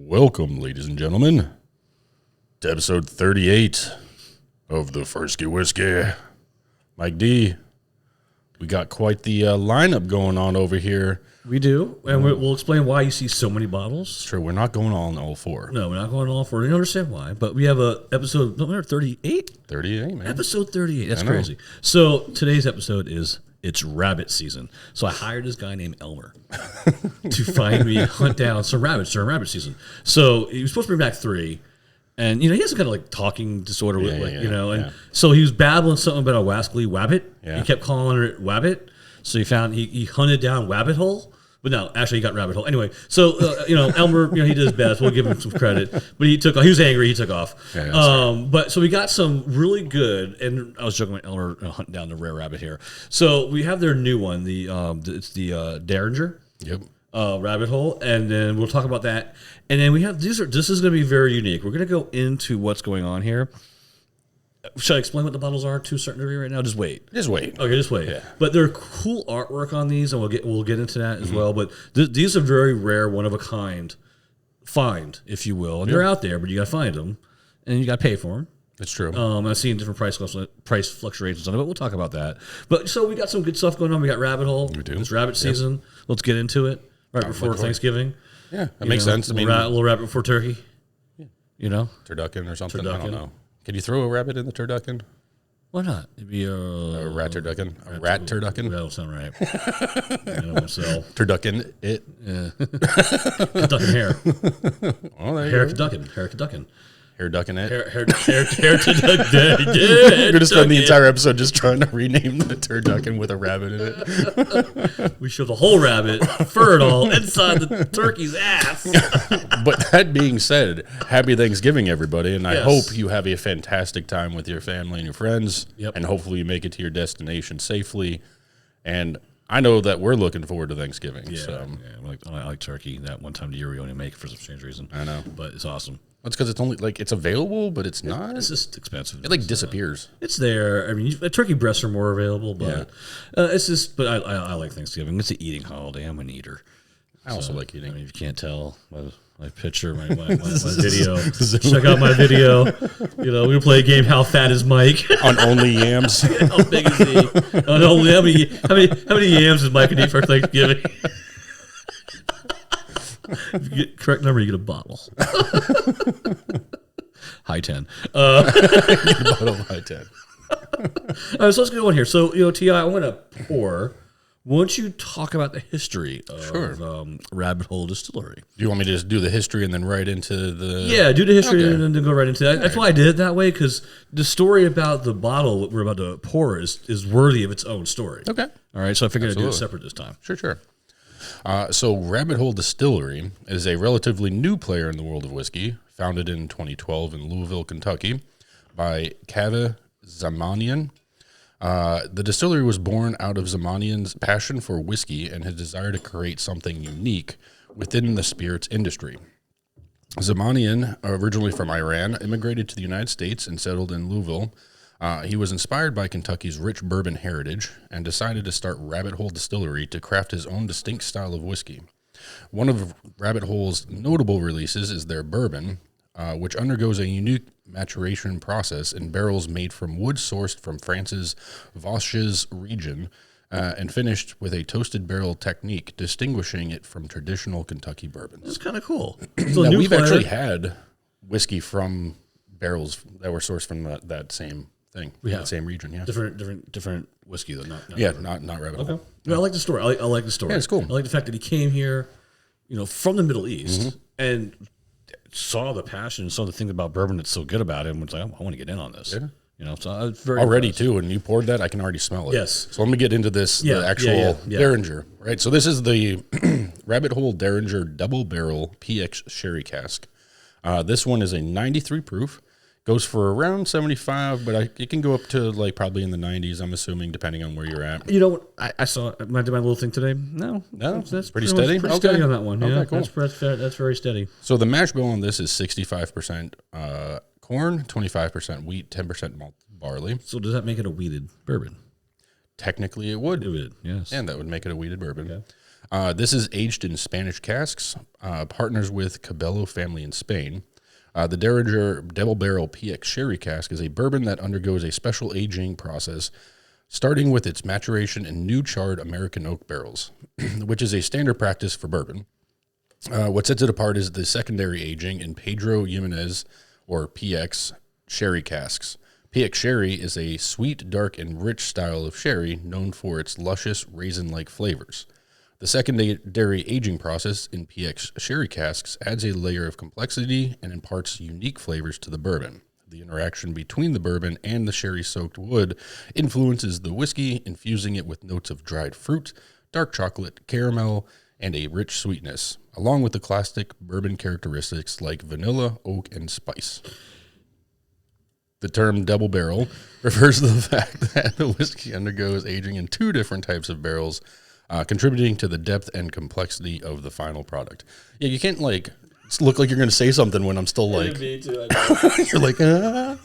Welcome, ladies and gentlemen, to episode 38 of the Firsky Whiskey. Mike D, we got quite the lineup going on over here. We do, and we'll explain why you see so many bottles. Sure, we're not going on all four. No, we're not going all four. You understand why, but we have a episode number 38? 38, man. Episode 38, that's crazy. So today's episode is, it's rabbit season. So I hired this guy named Elmer to find me, hunt down some rabbits during rabbit season. So he was supposed to bring back 3. And, you know, he has a kind of like talking disorder, so he was babbling something about a wascally wabbit. Yeah. He kept calling it wabbit. So he hunted down Rabbit Hole. But no, actually he got Rabbit Hole. Anyway, so, Elmer, he did his best. We'll give him some credit. But he was angry. He took off. But so we got some really good, and I was joking with Elmer hunting down the rare rabbit here. So we have their new one. It's the Derringer. Yep. Rabbit Hole, and then we'll talk about that. And then we have this is going to be very unique. We're going to go into what's going on here. Should I explain what the bottles are to a certain degree right now? Just wait. Just wait. Okay, just wait. Yeah. But there are cool artwork on these, and we'll get into that as well. But these are very rare, one of a kind find, if you will. And they're out there, but you got to find them, and you got to pay for them. That's true. I've seen different price fluctuations on it, but we'll talk about that. But so we got some good stuff going on. We got Rabbit Hole. We do. It's rabbit season. Let's get into it right before Thanksgiving. Yeah, that makes sense. I mean, a little rabbit before turkey. Yeah. Turducken or something. Turducken. I don't know. Can you throw a rabbit in the turducken? Why not? It'd be A rat turducken? A rat turducken? That don't sound right. Turducken it. Yeah. Turducken hair. Oh, there Hair you go. turducken. Hair turducken. Hair ducking it. Hair turducken. We're going to spend the entire episode just trying to rename the turducken with a rabbit in it. We show the whole rabbit, fur and all, inside the turkey's ass. But that being said, happy Thanksgiving, everybody. And I Yes. hope you have a fantastic time with your family and your friends. Yep. And hopefully you make it to your destination safely. And I know that we're looking forward to Thanksgiving. Yeah, So. I like turkey. That one time of the year we only make it for some strange reason. I know. But it's awesome. That's because it's only it's available, but it's not. It's just expensive. It disappears. It's there. I mean, turkey breasts are more available, but it's just. But I like Thanksgiving. It's an eating holiday. I'm an eater. I also like eating. I mean, if you can't tell my picture, my video, check out my video. We play a game. How fat is Mike? On Only Yams. How big is he? How many yams does Mike eat for Thanksgiving? If you get correct number, you get a bottle. High 10. Bottle high 10. All right, so let's get on here. So, Ti, I want to pour. Won't you talk about the history of Rabbit Hole Distillery? Do you want me to just do the history and then right into the... Yeah, do the history and then go right into that. That's why I did it that way, because the story about the bottle that we're about to pour is worthy of its own story. Okay. All right, so I figured I'd do it separate this time. Sure. So Rabbit Hole Distillery is a relatively new player in the world of whiskey, founded in 2012 in Louisville, Kentucky, by Kaveh Zamanian. The distillery was born out of Zamanian's passion for whiskey and his desire to create something unique within the spirits industry. Zamanian, originally from Iran, immigrated to the United States and settled in Louisville. He was inspired by Kentucky's rich bourbon heritage and decided to start Rabbit Hole Distillery to craft his own distinct style of whiskey. One of Rabbit Hole's notable releases is their bourbon, which undergoes a unique maturation process in barrels made from wood sourced from France's Vosges region and finished with a toasted barrel technique, distinguishing it from traditional Kentucky bourbons. That's kind of cool. Now, we've actually had whiskey from barrels that were sourced from that same thing. We have that same region, yeah. Different whiskey though, not not Rabbit Hole. Okay. I like the story. I like the story. Yeah, it's cool. I like the fact that he came here, from the Middle East and saw the passion, saw the thing about bourbon that's so good about it, and was like, I want to get in on this. Yeah. So I was very already impressed. too, when you poured that, I can already smell it. Yes. So let me get into this, the actual Derringer, right? So this is the Rabbit Hole Derringer Double Barrel PX Sherry Cask. This one is a 93 proof. Goes for around 75, but it can go up to probably in the 90s, I'm assuming, depending on where you're at. I saw did my little thing today. No, that's pretty steady. Pretty steady on that one. Okay, Yeah, cool. That's very steady. So the mash bill on this is 65% corn, 25% wheat, 10% malt barley. So does that make it a wheated bourbon? Technically, it would. It would, yes. And that would make it a wheated bourbon. This is aged in Spanish casks, partners with Cabello family in Spain. The Derringer Double Barrel PX Sherry Cask is a bourbon that undergoes a special aging process, starting with its maturation in new charred American oak barrels, which is a standard practice for bourbon. What sets it apart is the secondary aging in Pedro Jimenez, or PX, sherry casks. PX sherry is a sweet, dark, and rich style of sherry known for its luscious, raisin-like flavors. The secondary aging process in PX sherry casks adds a layer of complexity and imparts unique flavors to the bourbon. The interaction between the bourbon and the sherry-soaked wood influences the whiskey, infusing it with notes of dried fruit, dark chocolate, caramel, and a rich sweetness, along with the classic bourbon characteristics like vanilla, oak, and spice. The term double barrel refers to the fact that the whiskey undergoes aging in two different types of barrels, contributing to the depth and complexity of the final product. Yeah, you can't look like you're going to say something when I'm still like, Me too, you're like, ah.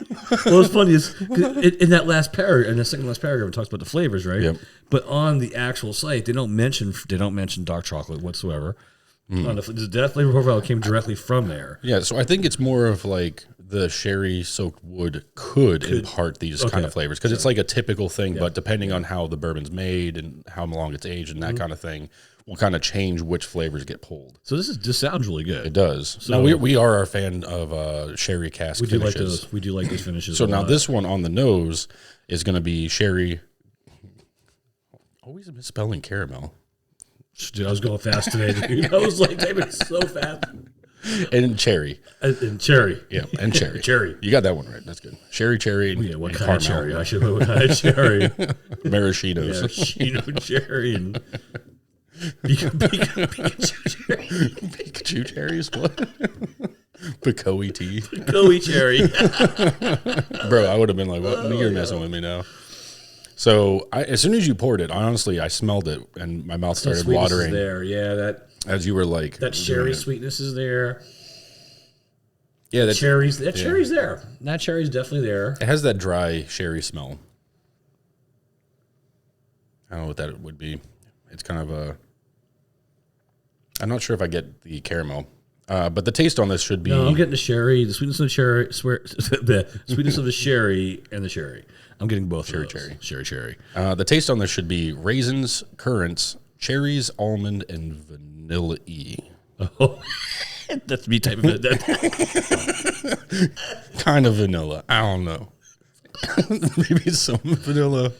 Well, what's funny is in that last paragraph, in the second last paragraph, it talks about the flavors, right? Yep. But on the actual site, they don't mention dark chocolate whatsoever. The death flavor profile came directly from there. Yeah, so I think it's more of like the sherry soaked wood could impart these kind of flavors because it's like a typical thing, but depending on how the bourbon's made and how long it's aged and that kind of thing will kind of change which flavors get pulled. So this sounds really good. It does. So now we are a fan of sherry cask finishes. We do like those finishes. So now this one on the nose is going to be sherry. Always misspelling caramel. Dude, I was going fast today, dude. I was like, they were so fast. And cherry. And cherry. Yeah, and cherry. Cherry. You got that one right. That's good. Cherry, and what and kind of cherry? I should know what kind of cherry. Maraschinos. Maraschino cherry and Pikachu cherry. Pikachu cherries? What? Picoee tea. Picoee cherry. Bro, I would have been like, what? You're messing with me now. So as soon as you poured it, honestly, I smelled it and my mouth started watering. Is there, yeah, that as you were like that cherry sweetness is there. Yeah, that cherry's there. That cherry's definitely there. It has that dry sherry smell. I don't know what that would be. It's kind of a. I'm not sure if I get the caramel, but the taste on this should be. No, I'm getting the sherry, the sweetness of the cherry, the sweetness of the sherry and the cherry. I'm getting both cherry. The taste on this should be raisins, currants, cherries, almond, and vanilla. Oh, that's me type of it. Kind of vanilla. I don't know. Maybe some vanilla.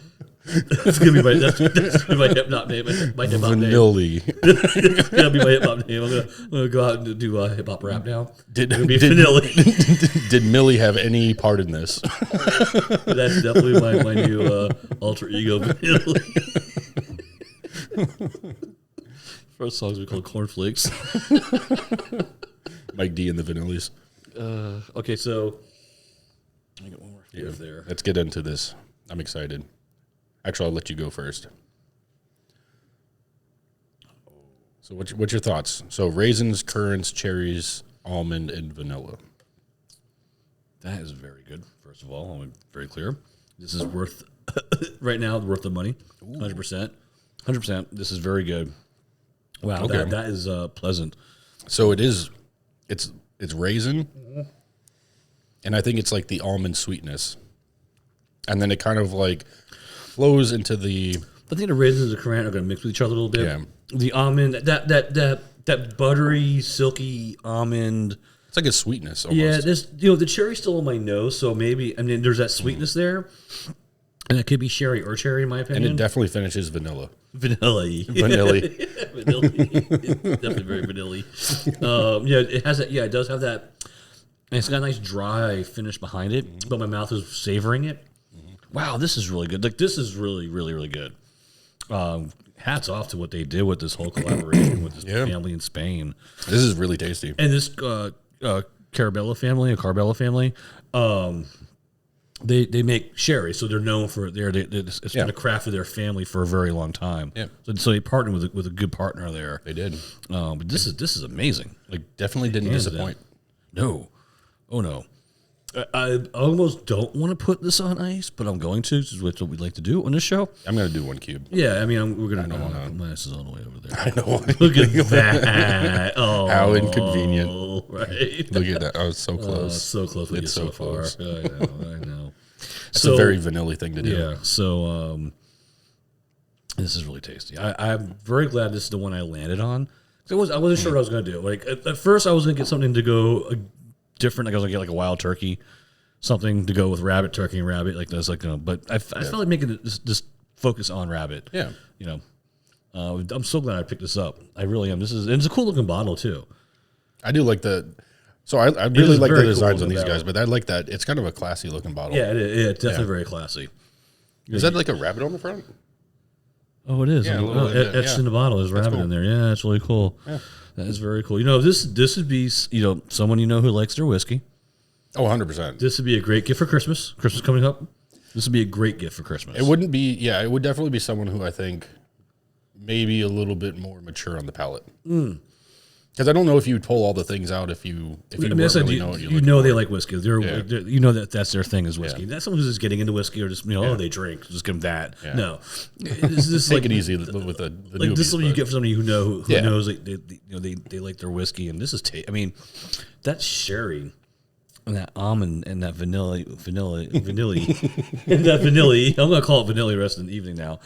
That's gonna be my hip hop name. My hip hop name. Vanilla. That's gonna be my hip hop name. I'm gonna go out and do hip hop rap now. Did Millie have any part in this? That's definitely my new alter ego. Vanilla. First songs we call Cornflakes. Mike D and the Vanillas. Okay, so I got one more there. Let's get into this. I'm excited. Actually, I'll let you go first. So what's your thoughts? So raisins, currants, cherries, almond, and vanilla. That is very good. First of all, I'm very clear. This is worth, right now, worth the money. 100%. 100%. This is very good. Wow, okay. that is pleasant. So it's raisin, and I think it's like the almond sweetness. And then it kind of like flows into the. I think the raisins and the currant are going to mix with each other a little bit. Yeah. The almond, that buttery, silky almond. It's like a sweetness almost. Yeah, the cherry's still on my nose, so maybe there's that sweetness there, and it could be sherry or cherry in my opinion. And it definitely finishes vanilla. Vanilla-y. Definitely very vanilla-y. It has that. Yeah, it does have that. And it's got a nice dry finish behind it, but my mouth is savoring it. Wow, this is really good. Like this is really, really, really good. Hats off to what they did with this whole collaboration with this family in Spain. This is really tasty. And this Carbella family, they make sherry, so they're known for it's been a craft of their family for a very long time. Yeah. So they partnered with a good partner there. They did. But this is amazing. Like definitely didn't disappoint. No. Oh no. I almost don't want to put this on ice, but I'm going to. This is what we like to do on this show. I'm going to do 1 cube. Yeah, I mean, we're going to. My ass is all the way over there. I know. Look at that. Oh, how inconvenient. Right. Look at that. I was so close. So close. We get so far. I know. It's a very vanilla thing to do. Yeah. So this is really tasty. I'm very glad this is the one I landed on. I wasn't sure what I was going to do. Like at first, I was going to get something to go different. Like I was going to get like a wild turkey, something to go with rabbit, turkey, and rabbit. Like that's like, but I felt like making it just focus on rabbit. Yeah. I'm so glad I picked this up. I really am. And it's a cool looking bottle too. I do like the. So I really like the designs cool on these guys, but I like that. It's kind of a classy looking bottle. Yeah, it's definitely very classy. Is that like a rabbit on the front? Oh, it is. Yeah, etched in the bottle. There's rabbit in there. Yeah, it's really cool. Yeah. That is very cool. This would be someone who likes their whiskey. Oh, 100%. This would be a great gift for Christmas. Christmas coming up. This would be a great gift for Christmas. It wouldn't be. Yeah, it would definitely be someone who I think maybe a little bit more mature on the palate. Because I don't know if you'd pull all the things out if you really know what you're looking for. They like whiskey. That's their thing is whiskey. That's someone who's just getting into whiskey or just they drink. Just give them that. Yeah. No, it's just take it easy with the like this is what you get for somebody who knows they like their whiskey. And this is that sherry and that almond and that vanilla and that vanilla. I'm gonna call it vanilla the rest of the evening now.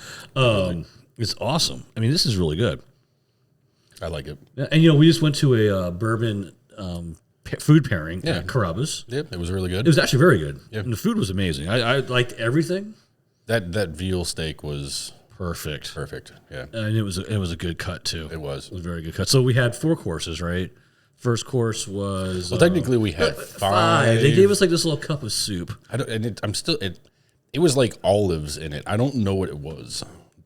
It's awesome. I mean, this is really good. I like it. And, we just went to a bourbon food pairing at Carrabba's. Yeah, it was really good. It was actually very good. Yeah. And the food was amazing. I liked everything. That veal steak was perfect. Perfect, yeah. And it was a good cut, too. It was. It was a very good cut. So we had 4 courses, right? First course was... Well, technically we had 5. They gave us like this little cup of soup. It was like olives in it. I don't know what it was.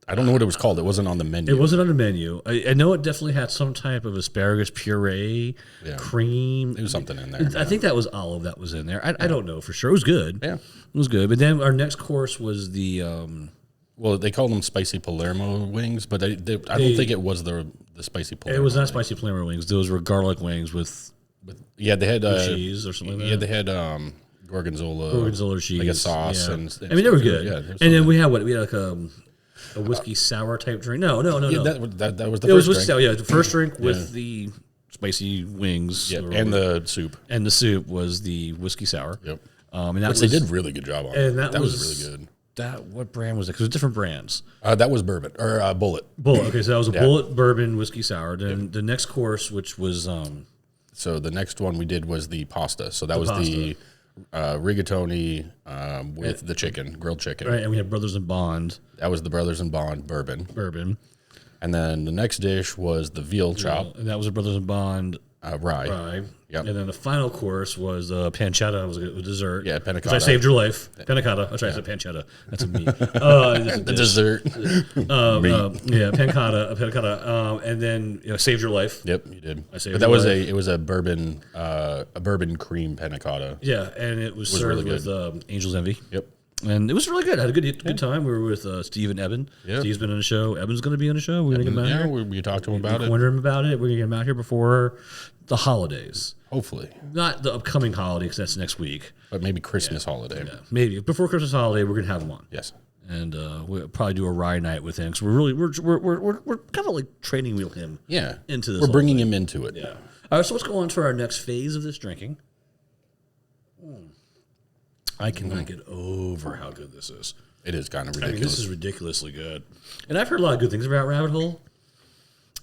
I don't know what it was called. It wasn't on the menu. It wasn't on the menu. I know it definitely had some type of asparagus puree, cream. There was something in there. I think that was olive that was in there. I don't know for sure. It was good. Yeah. It was good. But then our next course was the... well, they called them spicy Palermo wings, but I don't think it was the spicy Palermo. It was not spicy Palermo wings. Those were garlic wings with they had cheese or something like that. Yeah, they had gorgonzola cheese. Like a sauce. Yeah. And I mean, they were good. Yeah, and then we had like a whiskey sour type drink. No. Yeah, that was the it first was drink. Sour, the first drink with the spicy wings. Yeah, and the soup. And the soup was the whiskey sour. Yep. And they did a really good job on. And that was really good. What brand was it? Because it was different brands. That was bourbon or Bullet. Bullet. Okay, so that was a Bullet bourbon whiskey sour. Then the next course, which was so the next one we did was the pasta. So that was the rigatoni with the chicken, grilled chicken. Right, and we had Brothers in Bond. That was the Brothers in Bond bourbon. And then the next dish was the veal chop. And that was a Brothers in Bond rye. Yep. And then the final course was pancetta. It was a dessert. Yeah, panna cotta. Which I saved your life. Panna cotta. I tried to say pancetta. That's a me. The dessert. Panna cotta. And then saved your life. Yep, you did. I saved but that was it was a bourbon cream panna cotta. Yeah, and it was served really with Angel's Envy. Yep. And it was really good. I had a good time. We were with Steve and Eben. Yeah. Steve's been on the show. Eben's going to be on the show. We're going to get him out here. We talked to him about it. Wonder him about it. We're going to get him out here before the holidays. Hopefully. Not the upcoming holiday because that's next week. But maybe Christmas holiday. Yeah, maybe. Before Christmas holiday, we're going to have him on. Yes. And we'll probably do a rye night with him because we're kind of like training wheel him into this. We're bringing him into it. Yeah. All right, so let's go on to our next phase of this drinking. I cannot get over how good this is. It is kind of ridiculous. I mean, this is ridiculously good. And I've heard a lot of good things about Rabbit Hole.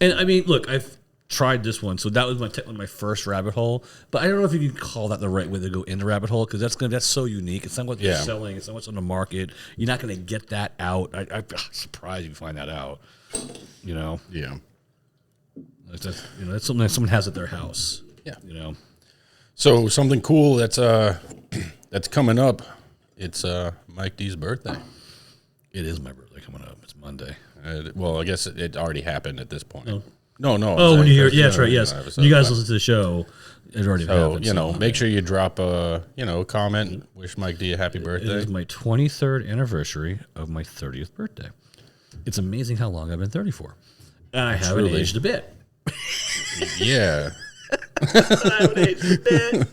And I mean, look, I've tried this one, so that was my first Rabbit Hole. But I don't know if you can call that the right way to go into Rabbit Hole because that's so unique. It's not what they're selling. It's not what's on the market. You're not going to get that out. I'm surprised you find that out. Yeah. That's something that someone has at their house. Yeah. So something cool that's coming up. It's Mike D's birthday. It is my birthday coming up. It's Monday. Well, I guess it already happened at this point. No. No. Oh, when you hear, that's right. Yes, you guys listen to the show. It already happened. So make sure you drop a comment. Wish Mike D a happy birthday. It is my 23rd anniversary of my 30th birthday. It's amazing how long I've been 34. I haven't aged a bit. Yeah. I haven't aged a bit.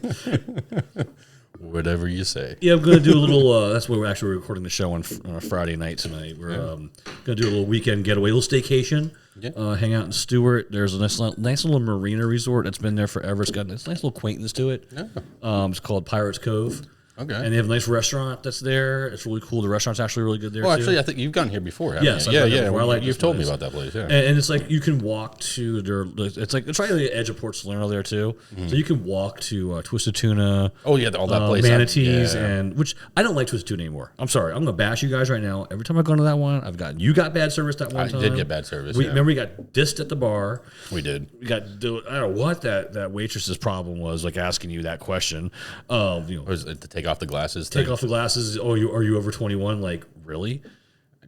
Whatever you say. Yeah, I'm going to do a little, that's where we're actually recording the show on a Friday night tonight. We're going to do a little weekend getaway, a little staycation, hang out in Stewart. There's a nice little marina resort that's been there forever. It's got this nice little quaintness to it. Yeah. It's called Pirates Cove. Okay. And they have a nice restaurant that's there. It's really cool. The restaurant's actually really good there, actually, I think you gone here before, haven't yes, you? Yeah. You've told me about that place, yeah. And it's like you can walk to their, it's right at the edge of Port Salerno there, too. So you can walk to Twisted Tuna. Oh, yeah, all that place. Manatees, and which I don't like Twisted Tuna anymore. I'm sorry. I'm going to bash you guys right now. Every time I go to that one, you got bad service that one time. I did get bad service, Remember we got dissed at the bar. We did. We got, I don't know what that waitress's problem was, like asking you that question. Was it to take off the glasses? Take off the glasses. Oh, are you over 21? Like, really?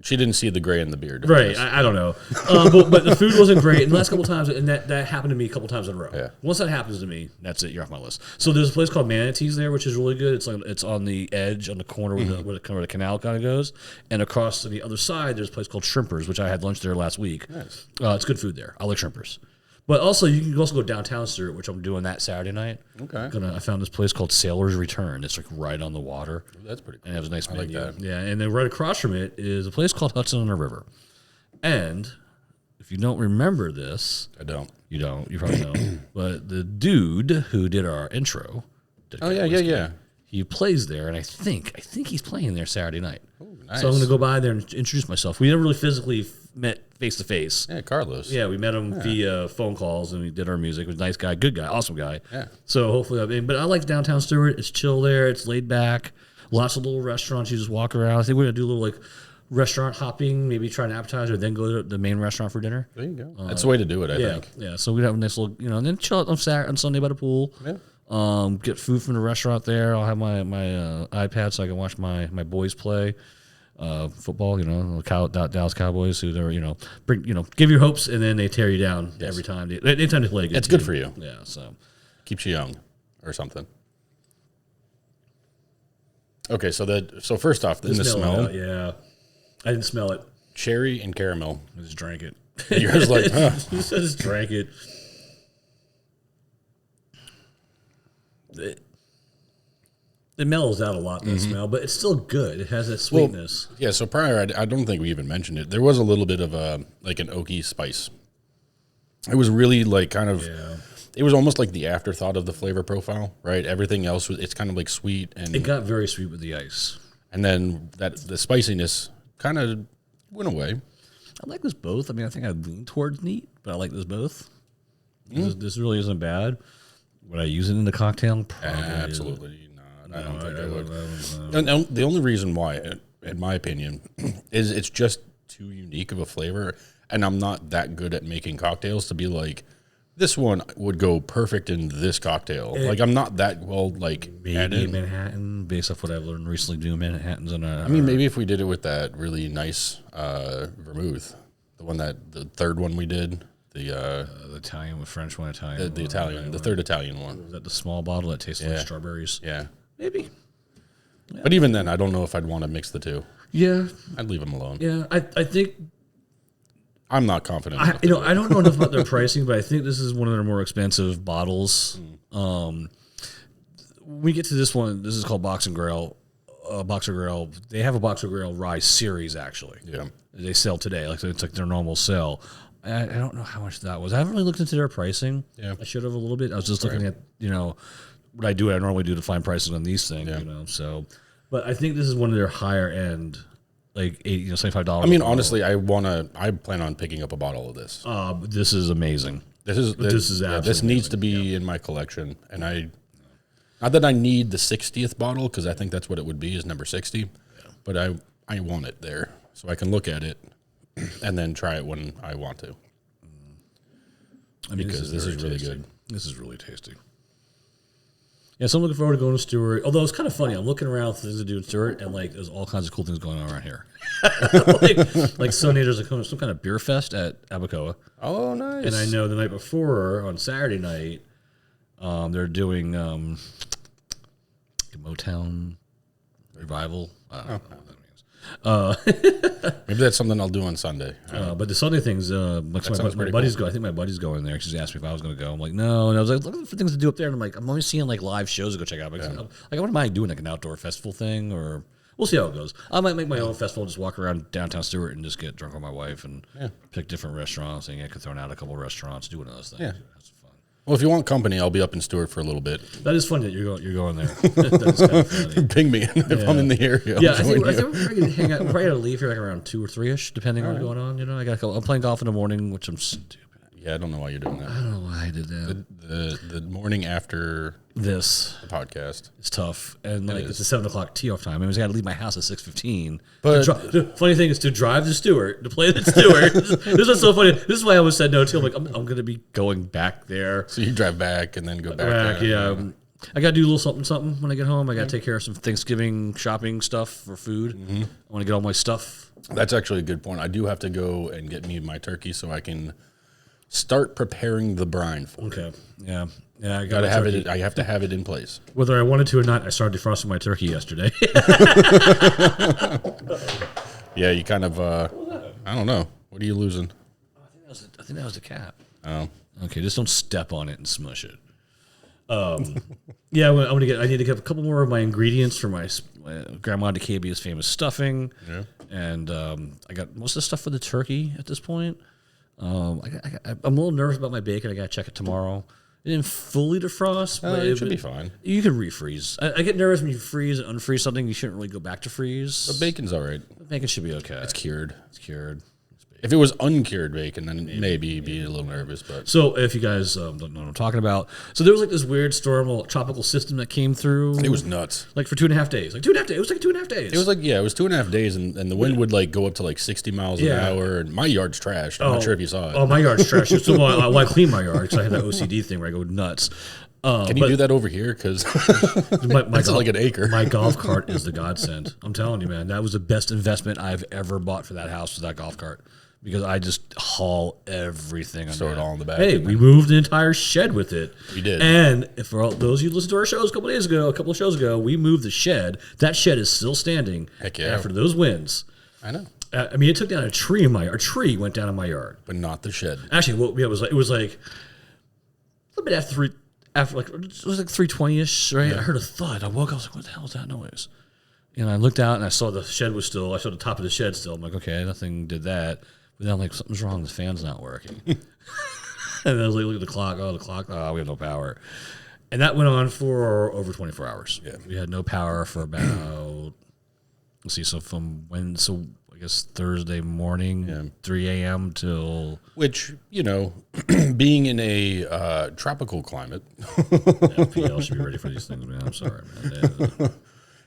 She didn't see the gray in the beard. Right. I don't know. But the food wasn't great. And the last couple of times, and that happened to me a couple times in a row. Yeah. Once that happens to me, that's it. You're off my list. So there's a place called Manatees there, which is really good. It's on the edge, on the corner where the canal kind of goes. And across to the other side, there's a place called Shrimpers, which I had lunch there last week. Nice. It's good food there. I like Shrimpers. But also, you can also go downtown Stewart, which I'm doing that Saturday night. Okay. I found this place called Sailor's Return. It's like right on the water. That's pretty cool. And it has a nice menu. Like that. Yeah, and then right across from it is a place called Hudson on the River. And if you don't remember this, I don't. You don't. You probably don't. But the dude who did our intro, yeah. He plays there, and I think he's playing there Saturday night. Ooh, nice. So I'm going to go by there and introduce myself. We never really physically met face to face. Yeah, Carlos. Yeah, we met him via phone calls, and we did our music. He was a nice guy, good guy, awesome guy. Yeah. So hopefully, but I like downtown Stewart. It's chill there. It's laid back. Lots of little restaurants. You just walk around. I think we're going to do a little restaurant hopping, maybe try an appetizer, then go to the main restaurant for dinner. There you go. That's the way to do it, I think. Yeah, so we'd have a nice little, and then chill out on Sunday by the pool. Yeah. Get food from the restaurant there. I'll have my iPad so I can watch my boys play football. Dallas Cowboys, who they're give your hopes and then they tear you down every time. Anytime they play a good It's team. good for you. Yeah, so keeps you young or something. Okay, so first off, in the smell, I didn't smell it. Cherry and caramel. I just drank it. You're just like, huh? I just drank it. It mellows out a lot, that smell, but it's still good. It has that sweetness. Well, yeah, so prior, I don't think we even mentioned it. There was a little bit of an oaky spice. It was really it was almost like the afterthought of the flavor profile, right? Everything else, it's kind of sweet. And it got very sweet with the ice. And then the spiciness kind of went away. I like this both. I mean, I think I lean towards neat, but I like this both. This really isn't bad. Would I use it in the cocktail? Probably. Absolutely not. I don't think I would. And the only reason why, in my opinion, is it's just too unique of a flavor, and I'm not that good at making cocktails to be like, this one would go perfect in this cocktail. I'm not that well maybe in Manhattan, based off what I've learned recently doing Manhattans. Maybe if we did it with that really nice vermouth, the third one we did. The Italian with French one, Italian. The Italian, the third Italian one. Was that the small bottle that tasted like strawberries? Yeah. Maybe. Yeah. But even then, I don't know if I'd want to mix the two. Yeah. I'd leave them alone. Yeah, I think... I'm not confident. I don't know enough about their pricing, but I think this is one of their more expensive bottles. When we get to this one, this is called Box and Grail. Box and Grail. They have a Box and Grail Rye series, actually. Yeah. They sell today. It's like their normal sell. I don't know how much that was. I haven't really looked into their pricing. Yeah. I should have a little bit. I was just looking at, what I normally do to find prices on these things, so. But I think this is one of their higher end, like $75. I mean, honestly, I plan on picking up a bottle of this. This is amazing. This is absolutely this needs to be in my collection. And not that I need the 60th bottle, because I think that's what it would be, is number 60. Yeah. But I want it there so I can look at it and then try it when I want to. Because this is really good. This is really tasty. Yeah, so I'm looking forward to going to Stewart. Although it's kind of funny, I'm looking around for things to do in Stewart, and there's all kinds of cool things going on around here. like Sunday, there's some kind of beer fest at Abacoa. Oh, nice! And I know the night before, on Saturday night, they're doing Motown revival. I don't know what that means. Maybe that's something I'll do on Sunday. But the Sunday things, my buddy's go. I think my buddy's going there. She's asked me if I was going to go. I'm like, no. And I was like, looking for things to do up there. And I'm like, I'm only seeing like live shows to go check out. Like, what am I doing? Like an outdoor festival thing, or we'll see how it goes. I might make my own festival, just walk around downtown Stewart and just get drunk with my wife and pick different restaurants. And I could throw out a couple of restaurants, do one of those things. Yeah. That's fun. Well, if you want company, I'll be up in Stewart for a little bit. That is funny that you're going there. That is kind of funny. Ping me if I'm in the area. Yeah, I think we're probably going to hang out. We're probably going to leave here like around 2 or 3-ish, depending on what's going on. You know, I'm playing golf in the morning, which I'm stupid. Yeah, I don't know why you're doing that. I don't know why I did that. The morning after the podcast, it's tough, and it's a 7:00 tee off time. I was got to leave my house at 6:15. But the funny thing is to drive to Stewart to play at Stewart. This is so funny. This is why I always said no to. I'm like, I'm going to be going back there. So you drive back and then go back. Yeah. I got to do a little something when I get home. I got to take care of some Thanksgiving shopping stuff for food. I want to get all my stuff. That's actually a good point. I do have to go and get me my turkey so I can start preparing the brine for it. Okay. Yeah. I gotta have it. I have to have it in place. Whether I wanted to or not, I started defrosting my turkey yesterday. Yeah, you kind of. I don't know. What are you losing? I think that was the cat. Oh. Okay, just don't step on it and smush it. Yeah, I need to get a couple more of my ingredients for my Grandma DeCabia's famous stuffing. Yeah. And I got most of the stuff for the turkey at this point. I'm a little nervous about my bacon. I got to check it tomorrow. It didn't fully defrost, but it should be fine. You can refreeze. I get nervous when you freeze and unfreeze something. You shouldn't really go back to freeze. But bacon's all right. Bacon should be okay. It's cured. If it was uncured bacon, then maybe be a little nervous. But so if you guys don't know what I'm talking about, so there was like this weird storm, tropical system that came through. It was nuts. Like for 2.5 days. It was like 2.5 days. It was 2.5 days, and the wind would like go up to like 60 miles an hour. And my yard's trashed. I'm not sure if you saw it. Oh, my yard's trashed. So I clean my yard because I have that OCD thing where I go nuts. Can you do that over here? Because it's like an acre. My golf cart is the godsend. I'm telling you, man, that was the best investment I've ever bought for that house, was that golf cart. Because I just haul everything. Store it all in the back. Hey, we moved an entire shed with it. We did. And for all those of you who listened to our shows a couple of shows ago, we moved the shed. That shed is still standing. Heck yeah. After those winds. I know. I mean, it took down a tree in my yard. A tree went down in my yard. But not the shed. Actually, it was like a little bit after like, it was like 3:20ish, right? Yeah. I heard a thud. I woke up, I was like, what the hell is that noise? And I looked out and I saw the shed was still, I saw the top of the shed still. I'm like, okay, nothing did that. But then I'm like, something's wrong. The fan's not working. And then I was like, look at the clock. Oh, we have no power. And that went on for over 24 hours. Yeah. We had no power for about, I guess Thursday morning, 3 a.m. till... Which, being in a tropical climate... FPL should be ready for these things, man. I'm sorry, man.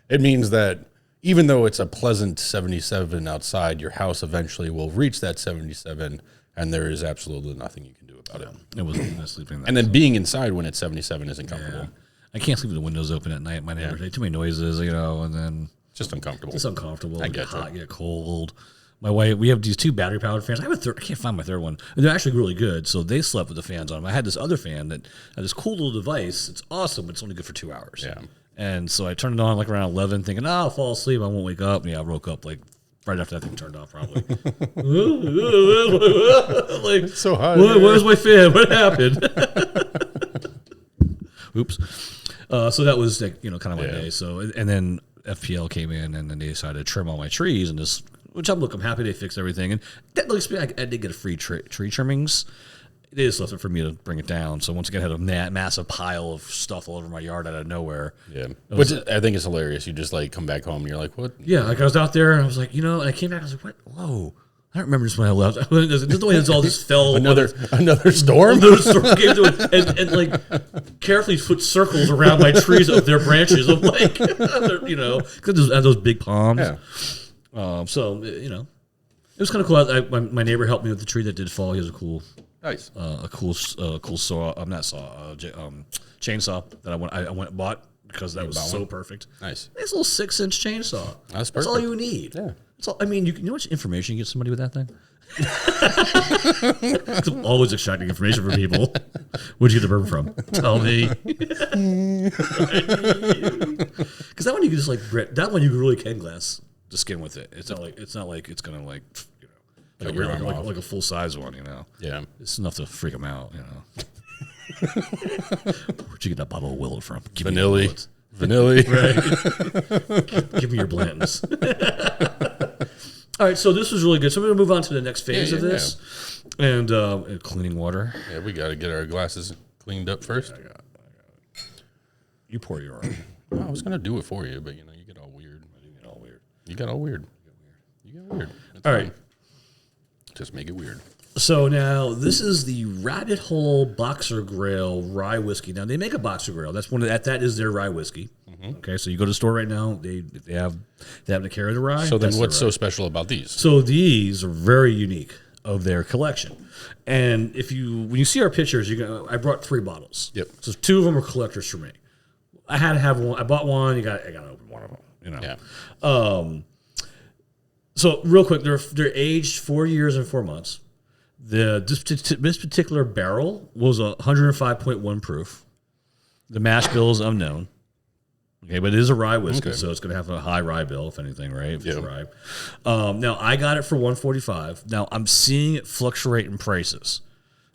It means that even though it's a pleasant 77 outside, your house eventually will reach that 77, and there is absolutely nothing you can do about it. It wasn't sleeping. And then being inside when it's 77 isn't comfortable. Yeah. I can't sleep with the windows open at night. My neighbors, too many noises, and then just uncomfortable. It's uncomfortable. I get hot, get cold. My wife, we have these 2 battery powered fans. I have a third. I can't find my third one. And they're actually really good. So they slept with the fans on them. I had this other fan that had this cool little device. It's awesome, but it's only good for 2 hours. Yeah. And so I turned it on like around 11, thinking, I'll fall asleep. I won't wake up. And I woke up like right after that thing turned off, probably. Like, it's so hot. Where's my fan? What happened? Oops. So that was like, kind of my day. So, and then FPL came in and then they decided to trim all my trees and this, which I'm happy they fixed everything. And that looks like I did get a free tree trimmings. They just left it for me to bring it down. So once again, I had a massive pile of stuff all over my yard out of nowhere. Yeah. Which I think is hilarious. You just come back home and you're like, what? Yeah. Like I was out there and I was like, and I came back, I was like, what? Whoa. I don't remember this when I left. Just the way it's all just fell. Another storm? Another storm came to it and carefully put circles around my trees of their branches. I'm like, because those big palms. Yeah. So, it was kind of cool. My neighbor helped me with the tree that did fall. He has a cool, nice, cool saw. I'm not saw, chainsaw that I went and bought because that was so perfect. Nice. It's a little 6-inch chainsaw. That's perfect. That's all you need. Yeah. I mean, you know how much information you get somebody with that thing? I'm always extracting information from people. Where'd you get the bourbon from? Tell me. Because that one you can just that one you really can glass. the skin with it. It's not like it's gonna like Cut your arm off. like a full size one. Yeah. It's enough to freak them out. Where'd you get that bottle of Willow from? Vanilla. Right. Give me your Blantons. All right, so this was really good. So we're going to move on to the next phase of this. And cleaning water. Yeah, we got to get our glasses cleaned up first. I got it. You pour your own. Well, I was going to do it for you, but, you get all weird. You got all weird. That's All fine. right. Just make it weird. So now this is the Rabbit Hole Boxer Grail Rye Whiskey. Now they make a Boxer Grail. That's that is their rye whiskey. Okay, so you go to the store right now. They have to carry the rye. So then, what's so special about these? So these are very unique of their collection. And when you see our pictures, I brought 3 bottles. Yep. So 2 of them are collectors for me. I had to have one. I bought one. I got to open one of them. Yeah. So real quick, they're aged 4 years and 4 months. This particular barrel was 105.1 proof. The mash bill is unknown. Okay, but it is a rye whiskey, so it's going to have a high rye bill, if anything, right? If it's rye. Now, I got it for $145. Now, I'm seeing it fluctuate in prices.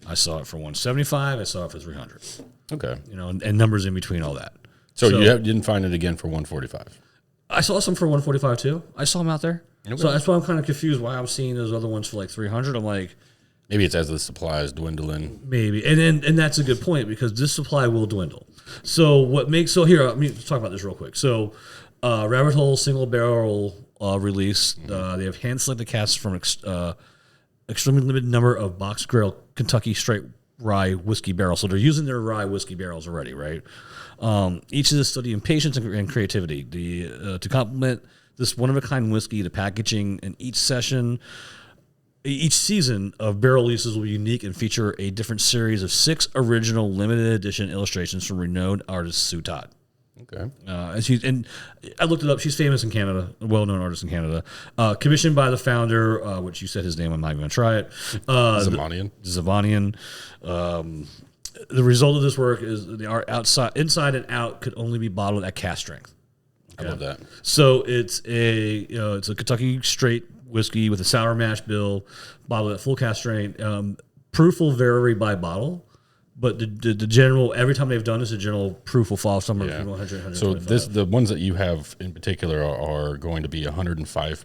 I saw it for $175. I saw it for $300. Okay. And numbers in between all that. So you didn't find it again for $145? I saw some for $145 too. I saw them out there. Okay. So that's why I'm kind of confused why I'm seeing those other ones for like $300. I'm like, maybe it's as the supply is dwindling. maybe, and that's a good point because this supply will dwindle. So here, let's talk about this real quick. So, Rabbit Hole single barrel release. They have hand selected casks from extremely limited number of Box Grail Kentucky straight rye whiskey barrels. So they're using their rye whiskey barrels already, right? Each is a study in patience and creativity. To complement this one-of-a-kind whiskey, the packaging in each season of barrel releases will be unique and feature a different series of 6 original limited edition illustrations from renowned artist Sue Todd. Okay. And I looked it up. She's famous in Canada, a well-known artist in Canada. Commissioned by the founder, which you said his name. I'm not even going to try it. Zamanian. The result of this work is the art inside and out could only be bottled at cask strength. I love that. So it's a Kentucky straight whiskey with a sour mash bill, bottled at full cask strength. Proof will vary by bottle, but the general, every time they've done this, the general proof will fall somewhere between 100 and 125. So the ones that you have in particular are going to be 105.2.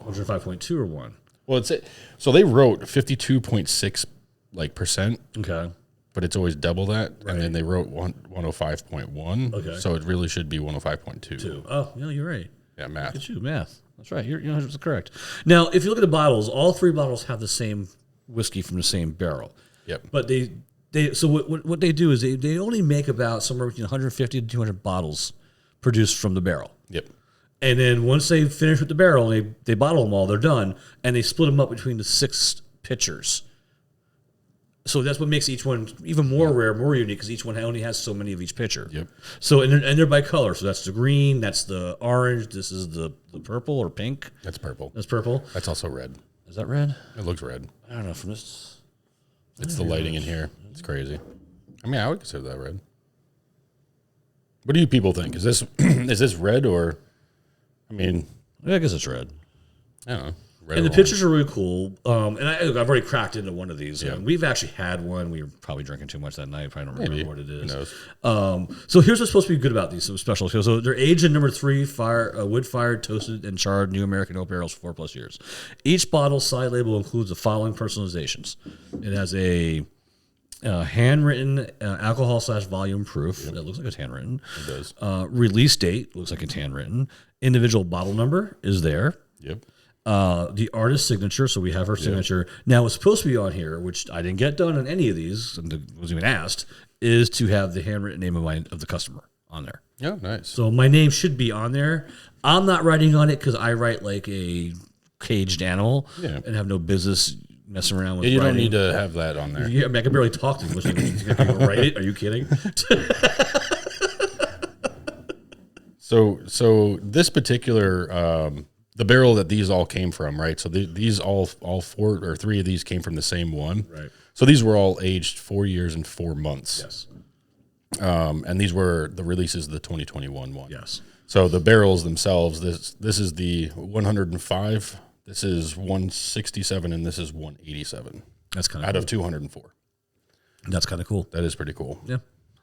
105.2 or 1? Well, so they wrote 52.6 percent. Okay. But it's always double that, and then they wrote 105.1. Okay. So it really should be 105.2. Oh, yeah, you're right. Yeah, math. Look at you, math. That's right. You're 100% correct. Now, if you look at the bottles, all 3 bottles have the same whiskey from the same barrel. Yep. But so what they do is they only make about somewhere between 150 to 200 bottles produced from the barrel. Yep. And then once they finish with the barrel, they bottle them all. They're done, and they split them up between the 6 pitchers. So that's what makes each one even more rare, more unique, because each one only has so many of each pitcher. Yep. So and they're by color. So that's the green, that's the orange, this is the purple or pink. That's purple. That's purple. That's also red. Is that red? It looks red. I don't know. From this, it's the lighting in here. It's crazy. I mean, I would consider that red. What do you people think? Is this is this red or? I mean, I guess it's red. I don't know. Red And the orange. pictures are really cool. And I've already cracked into one of these. Yeah. We've actually had one. We were probably drinking too much that night. Probably don't remember what it is. Who knows? So here's what's supposed to be good about these special. So they're aged in number 3 wood-fired, toasted, and charred new American oak barrels for 4+ years. Each bottle side label includes the following personalizations. It has a handwritten alcohol/volume proof. That looks like it's handwritten. It does. Release date looks like it's handwritten. Individual bottle number is there. Yep. The artist's signature, so we have her signature. Now, what's supposed to be on here, which I didn't get done on any of these, and wasn't even asked, is to have the handwritten name of the customer on there. Oh, nice. So my name should be on there. I'm not writing on it because I write like a caged animal and have no business messing around with you writing. don't need to have that on there. Yeah, I mean, I can barely talk to English. You can write it? Are you kidding? So this particular the barrel that these all came from, right? So these all 4 or 3 of these came from the same one, right? So these were all aged 4 years and 4 months. Yes. And these were the releases of the 2021 one. Yes. So the barrels themselves, this is the 105, this is 167, and this is 187. That's kind of out cool. of 204. That's kind of cool. That is pretty cool. Yeah.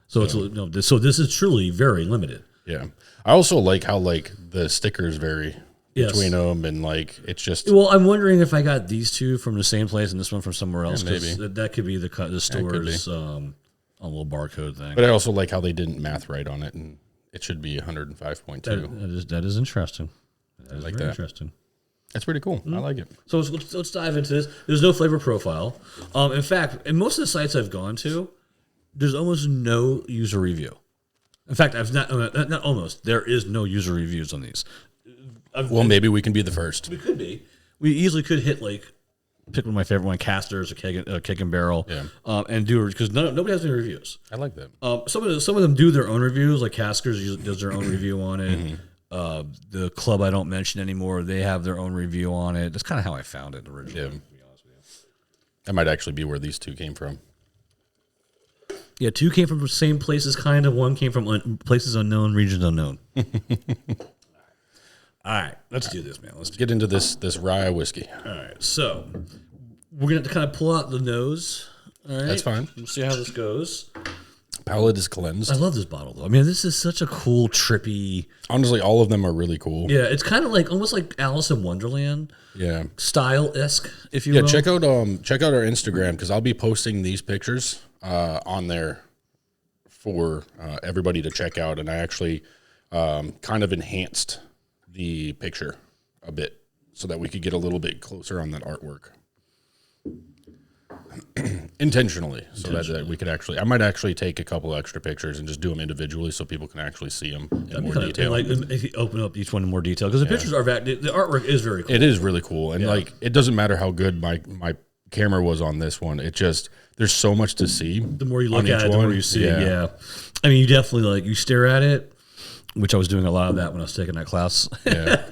So so this is truly very limited. Yeah. I also like how like the stickers vary between Yes. them, and like it's just Well, I'm wondering if I got these two from the same place and this one from somewhere else. maybe. That could be the store's be. a little barcode thing. But I also like how they didn't math right on it, and it should be 105.2. That is interesting. That is like very that. interesting. That's pretty cool. I like it. So let's dive into this. There's no flavor profile. In fact, in most of the sites I've gone to, there's almost no user review. In fact, I've not almost. There is no user reviews on these. Well, maybe we can be the first. We could be. We easily could hit pick one of my favorite one, Casters or Keg and Barrel, and do it because nobody has any reviews. I like that. Some of them do their own reviews, like Casters does their own review on it. The club I don't mention anymore, they have their own review on it. That's kind of how I found it originally. Yeah. To be honest with you. That might actually be where these two came from. Yeah, two came from the same places, kind of. One came from places unknown, regions unknown. All right, let's do this, man. Let's Get into this rye whiskey. All right, so we're gonna have to kind of pull out the nose. All right, That's fine. We'll see how this goes. Palate is cleansed. I love this bottle, though. I mean, this is such a cool, trippy. Honestly, all of them are really cool. Yeah, it's kind of like almost like Alice in Wonderland Yeah. style-esque, if you Yeah, will. check out our Instagram because I'll be posting these pictures on there for everybody to check out, and I actually kind of enhanced the picture a bit so that we could get a little bit closer on that artwork intentionally, so that we could actually. I might actually take a couple extra pictures and just do them individually so people can actually see them in more detail. Like if you open up each one in more detail, because the pictures are the artwork is very cool. It is really cool, and like it doesn't matter how good my camera was on this one. It just there's so much to see. The more you look at it, the more you see. Yeah. I mean, you definitely you stare at it, which I was doing a lot of that when I was taking that class. Yeah.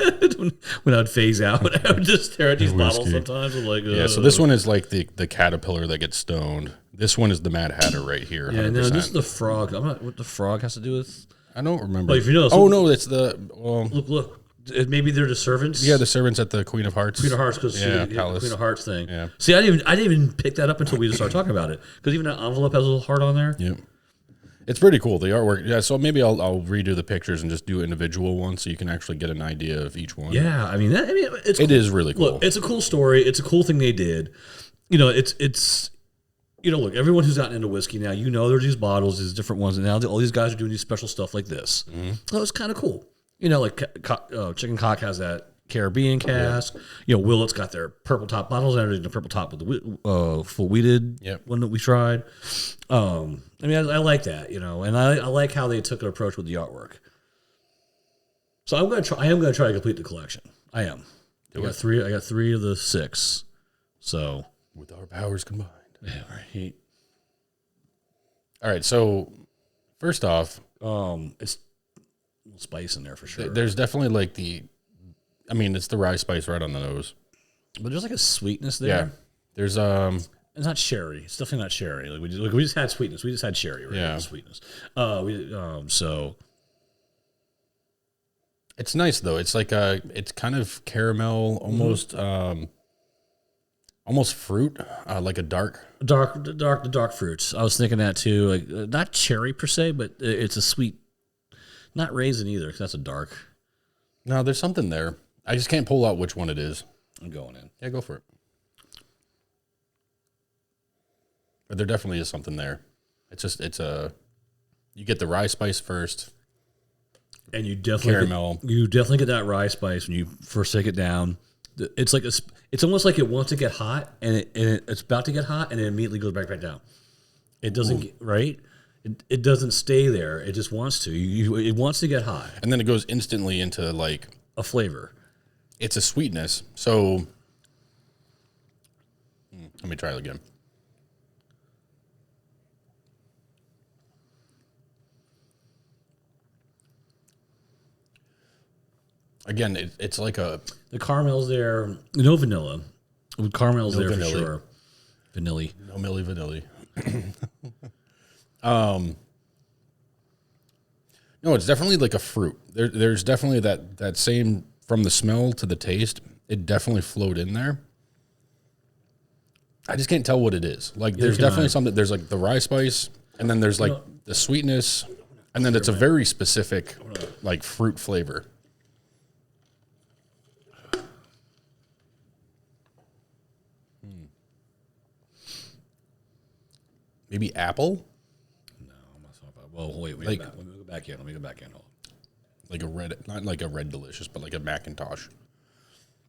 when I'd phase out, I would just stare at these bottles sometimes. I'm like, Yeah, so this one is like the caterpillar that gets stoned. This one is the Mad Hatter right here. 100%. Yeah, no, this is the frog. I'm not what the frog has to do with. I don't remember. Well, if you know, oh no, it's the look. Maybe they're the servants. Yeah, the servants at the Queen of Hearts. Queen of Hearts, because palace. Queen of Hearts thing. Yeah. See, I didn't even pick that up until we just started talking about it, because even that envelope has a little heart on there. Yep. It's pretty cool, the artwork. Yeah, so maybe I'll redo the pictures and just do individual ones so you can actually get an idea of each one. Yeah, I mean, it's It cool. is really cool. Look, it's a cool story. It's a cool thing they did. It's look, everyone who's gotten into whiskey now, there's these bottles, these different ones, and now all these guys are doing these special stuff like this. Mm-hmm. So it's kind of cool. Like Chicken Cock has that Caribbean cask. Willet's got their purple top bottles, and the purple top with the full wheated one that we tried. I mean, I like that, and I like how they took an approach with the artwork. So I am gonna try to complete the collection. I am. I got three of the 6. So With our powers combined. yeah, right. All right, so first off, It's a little spice in there for sure. there's definitely it's the rye spice right on the nose. But there's like a sweetness there. Yeah. There's It's not sherry. It's definitely not sherry. We just had sweetness. We just had sherry. Right? Yeah. Sweetness. So it's nice though. It's like it's kind of caramel, almost almost fruit, like a dark fruits. I was thinking that too. Like not cherry per se, but it's a sweet. Not raisin either, because that's a dark. No, there's something there. I just can't pull out which one it is. I'm going in. Yeah, go for it. But there definitely is something there. You get the rye spice first. And you definitely caramel. You definitely get that rye spice when you first take it down. It's like it's almost like it wants to get hot, and it's about to get hot, and it immediately goes back down. It doesn't right. It doesn't stay there. It just wants to. It wants to get hot, And then it goes instantly into like a flavor. it's a sweetness. So let me try it again. Again, it's like the caramel's there. No vanilla. The caramel's there vanilla. for sure. Vanilla. no milli vanilli. No, it's definitely like a fruit. There's definitely that same, from the smell to the taste, it definitely flowed in there. I just can't tell what it is. Like, there's definitely something. There's like the rye spice, and then there's like the sweetness, and then it's a very specific like fruit flavor. Maybe apple. No, that's not bad. Well, wait, let me go back in. Let me go back in. Hold on. Like a red, not like a red delicious, but like a Macintosh.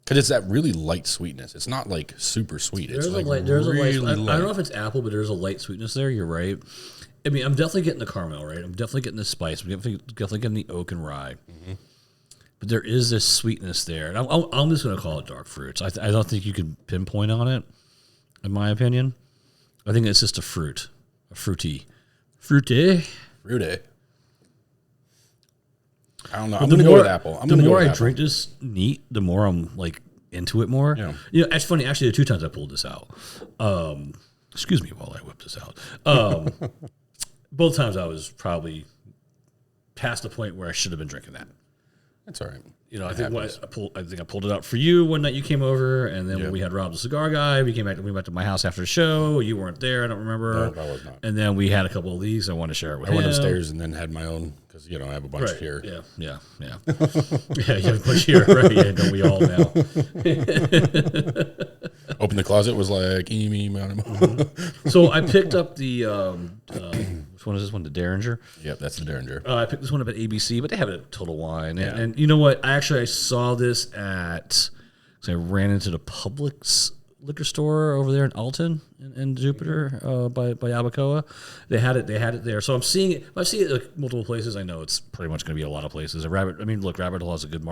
Because it's that really light sweetness. It's not like super sweet. It's like There's really a light. light. I don't know if it's apple, but there's a light sweetness there. You're right. I mean, I'm definitely getting the caramel, right? I'm definitely getting the spice. I'm definitely getting the oak and rye. Mm-hmm. But there is this sweetness there. And I'm just going to call it dark fruits. I don't think you can pinpoint on it, in my opinion. I think it's just a fruit. A fruity. Fruity. I don't know. I'm going to go with apple. The more I drink this neat, the more I'm like into it more. Yeah. You know, it's funny. Actually, the 2 times I pulled this out. Excuse me while I whip this out. Both times I was probably past the point where I should have been drinking that. That's all right. You know, I think I pulled it out for you one night you came over, and then when we had Rob the cigar guy, we went back to my house after the show. You weren't there, I don't remember. No, I was not. And then we had a couple of these. I wanted to share it with him. I went upstairs and then had my own, because I have a bunch here. Yeah. Yeah, you have a bunch here, right? Yeah, don't we all now? Open the closet, was like, So I picked up the which one is this one? The Derringer. Yep, that's the Derringer. I picked this one up at ABC, but they have it at Total Wine. And you know what? I saw this so I ran into the Publix liquor store over there in Alton in Jupiter by Abacoa. They had it there. So I'm seeing it. If I see it like multiple places, I know it's pretty much going to be a lot of places. Rabbit Hole has a good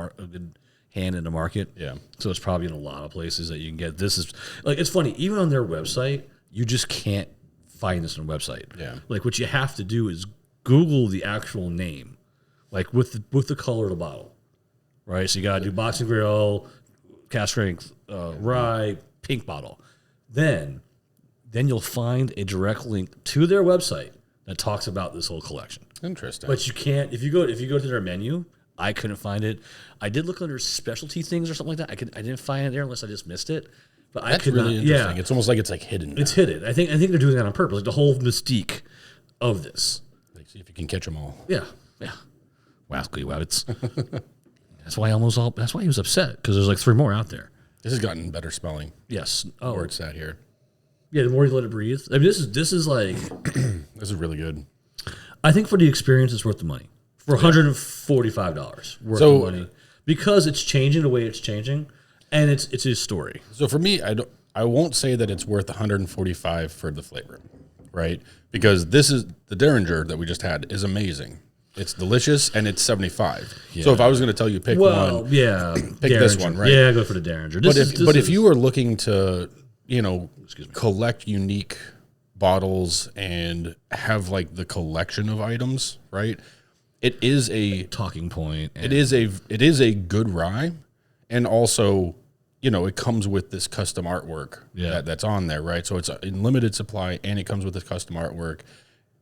hand in the market. Yeah. So it's probably in a lot of places that you can get. This is like, it's funny, even on their website, you just can't find this on the website. Yeah. Like, what you have to do is Google the actual name, like with the color of the bottle, right? So you got to do boxing grill, cask strength, rye, pink bottle. Then you'll find a direct link to their website that talks about this whole collection. Interesting. But you can't, if you go to their menu, I couldn't find it. I did look under specialty things or something like that. I didn't find it there unless I just missed it. But that's I could really not. interesting. Yeah, It's almost like it's like hidden. it's hidden. I think they're doing that on purpose, like the whole mystique of this. Like, see if you can catch them all. Yeah. Wascally wabbits. That's why he was upset, because there's like 3 more out there. This has gotten better smelling. Yes. Where it's at here. Yeah, the more you let it breathe. I mean, this is like This is really good. I think for the experience, it's worth the money. For $145 worth the money, because it's changing the way it's changing, and it's his story. So for me, I won't say that it's worth $145 for the flavor, right? Because this is the Derringer that we just had is amazing. It's delicious, and it's $75. Yeah. So if I was going to tell you pick one, pick this one, right? Yeah, go for the Derringer. If you were looking to, collect unique bottles and have like the collection of items, right? It is a talking point. It is a good rye, and also, it comes with this custom artwork that's on there, right? So it's in limited supply, and it comes with this custom artwork.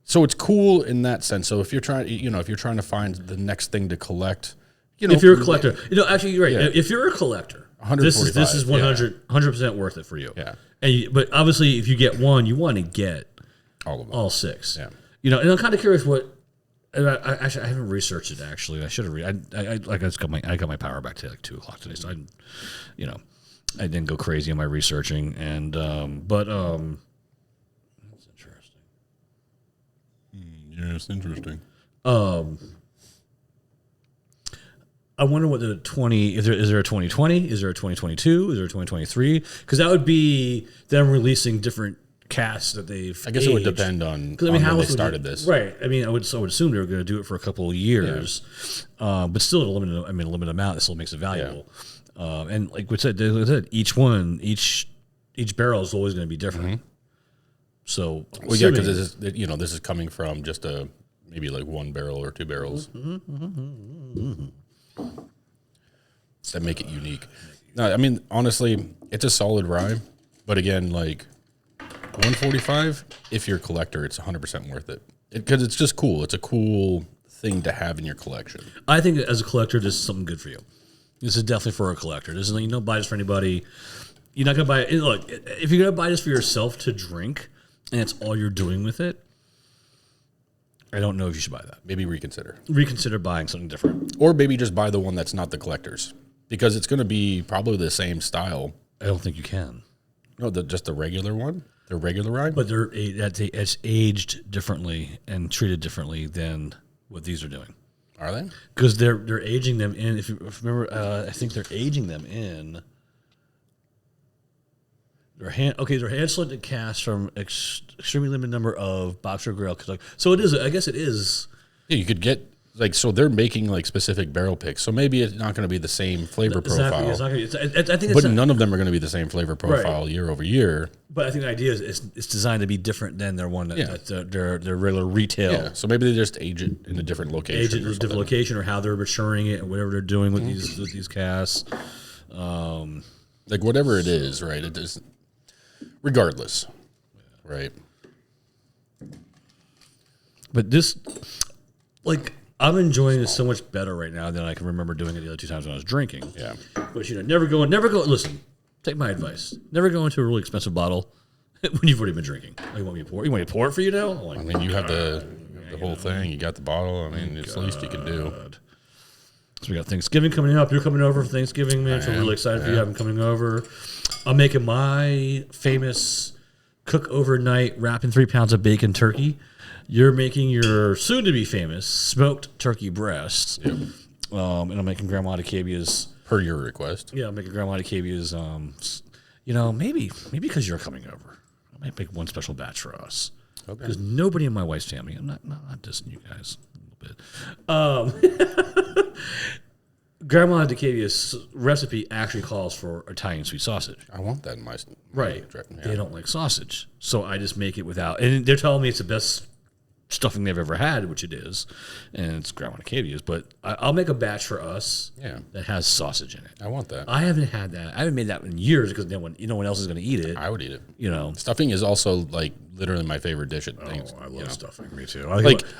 So it's cool in that sense. So if you're trying to find the next thing to collect, if you're a collector, actually you're right. Yeah. If you're a collector, this is 100% worth it for you. Yeah. But obviously, if you get one, you want to get all of them, all 6. Yeah. And I'm kind of curious what. I haven't researched it actually. I should have. I got my power back to like 2:00 today, so I didn't go crazy on my researching, and that's interesting. Yeah, it's interesting. I wonder what the 20 is there a 2020? Is there a 2022? Is there a 2023? Because that would be them releasing different casts that they've. I guess it would depend on how they started this, right? I mean, I would assume they were going to do it for a couple of years, but still at a limited amount. It still makes it valuable. Yeah. And like we said, each barrel is always going to be different. Mm-hmm. So, because this is coming from just maybe like 1 barrel or 2 barrels that make it unique. No, I mean, honestly, it's a solid rye, but again, like. 145. If you're a collector, it's 100% worth it because it's just cool. It's a cool thing to have in your collection. I think as a collector, this is something good for you. This is definitely for a collector. This is you don't buy this for anybody. You're not gonna buy it. Look, if you're gonna buy this for yourself to drink, and that's all you're doing with it, I don't know if you should buy that. Maybe reconsider. Reconsider buying something different, or maybe just buy the one that's not the collector's, because it's going to be probably the same style. I don't think you can. No, just the regular one, the regular rye. But it's aged differently and treated differently than what these are doing. Are they? Because they're aging them in. If you remember, I think they're aging them in. They're hand selected casks from extremely limited number of Boxer Grill. So it is. I guess it is. Yeah, you could get so they're making specific barrel picks. So maybe it's not going to be the same flavor profile. Exactly. I think, but none of them are going to be the same flavor profile year over year. But I think the idea is it's designed to be different than their one their regular retail. Yeah. So maybe they just age it in a different location. Age it in a different location, or how they're maturing it, or whatever they're doing with these casks. Whatever it is, right? It is. Regardless, right? But this, I'm enjoying this so much better right now than I can remember doing it the other 2 times when I was drinking. Yeah. But never go. Listen, take my advice. Never go into a really expensive bottle when you've already been drinking. You want me to pour? You want me to pour it for you now? You have the whole thing. You got the bottle. It's the least you can do. So we got Thanksgiving coming up. You're coming over for Thanksgiving, man. So I'm really excited for you having coming over. I'm making my famous cook overnight, wrapping 3 pounds of bacon turkey. You're making your soon-to-be famous smoked turkey breasts. Yep. And I'm making Grandma DeCavia's. Per your request. Yeah, I'm making Grandma DeCavia's. Maybe because you're coming over, I might make one special batch for us. Okay. Because nobody in my wife's family. I'm not dissing you guys a little bit. Grandma DeCavia's recipe actually calls for Italian sweet sausage. I want that in my right. Yeah. They don't like sausage, so I just make it without. And they're telling me it's the best stuffing they've ever had, which it is, and it's Grandma DeCavia's. But I'll make a batch for us that has sausage in it. I want that. I haven't had that. I haven't made that in years because no one else is going to eat it. I would eat it. Stuffing is also literally my favorite dish at things. I love stuffing. Me too.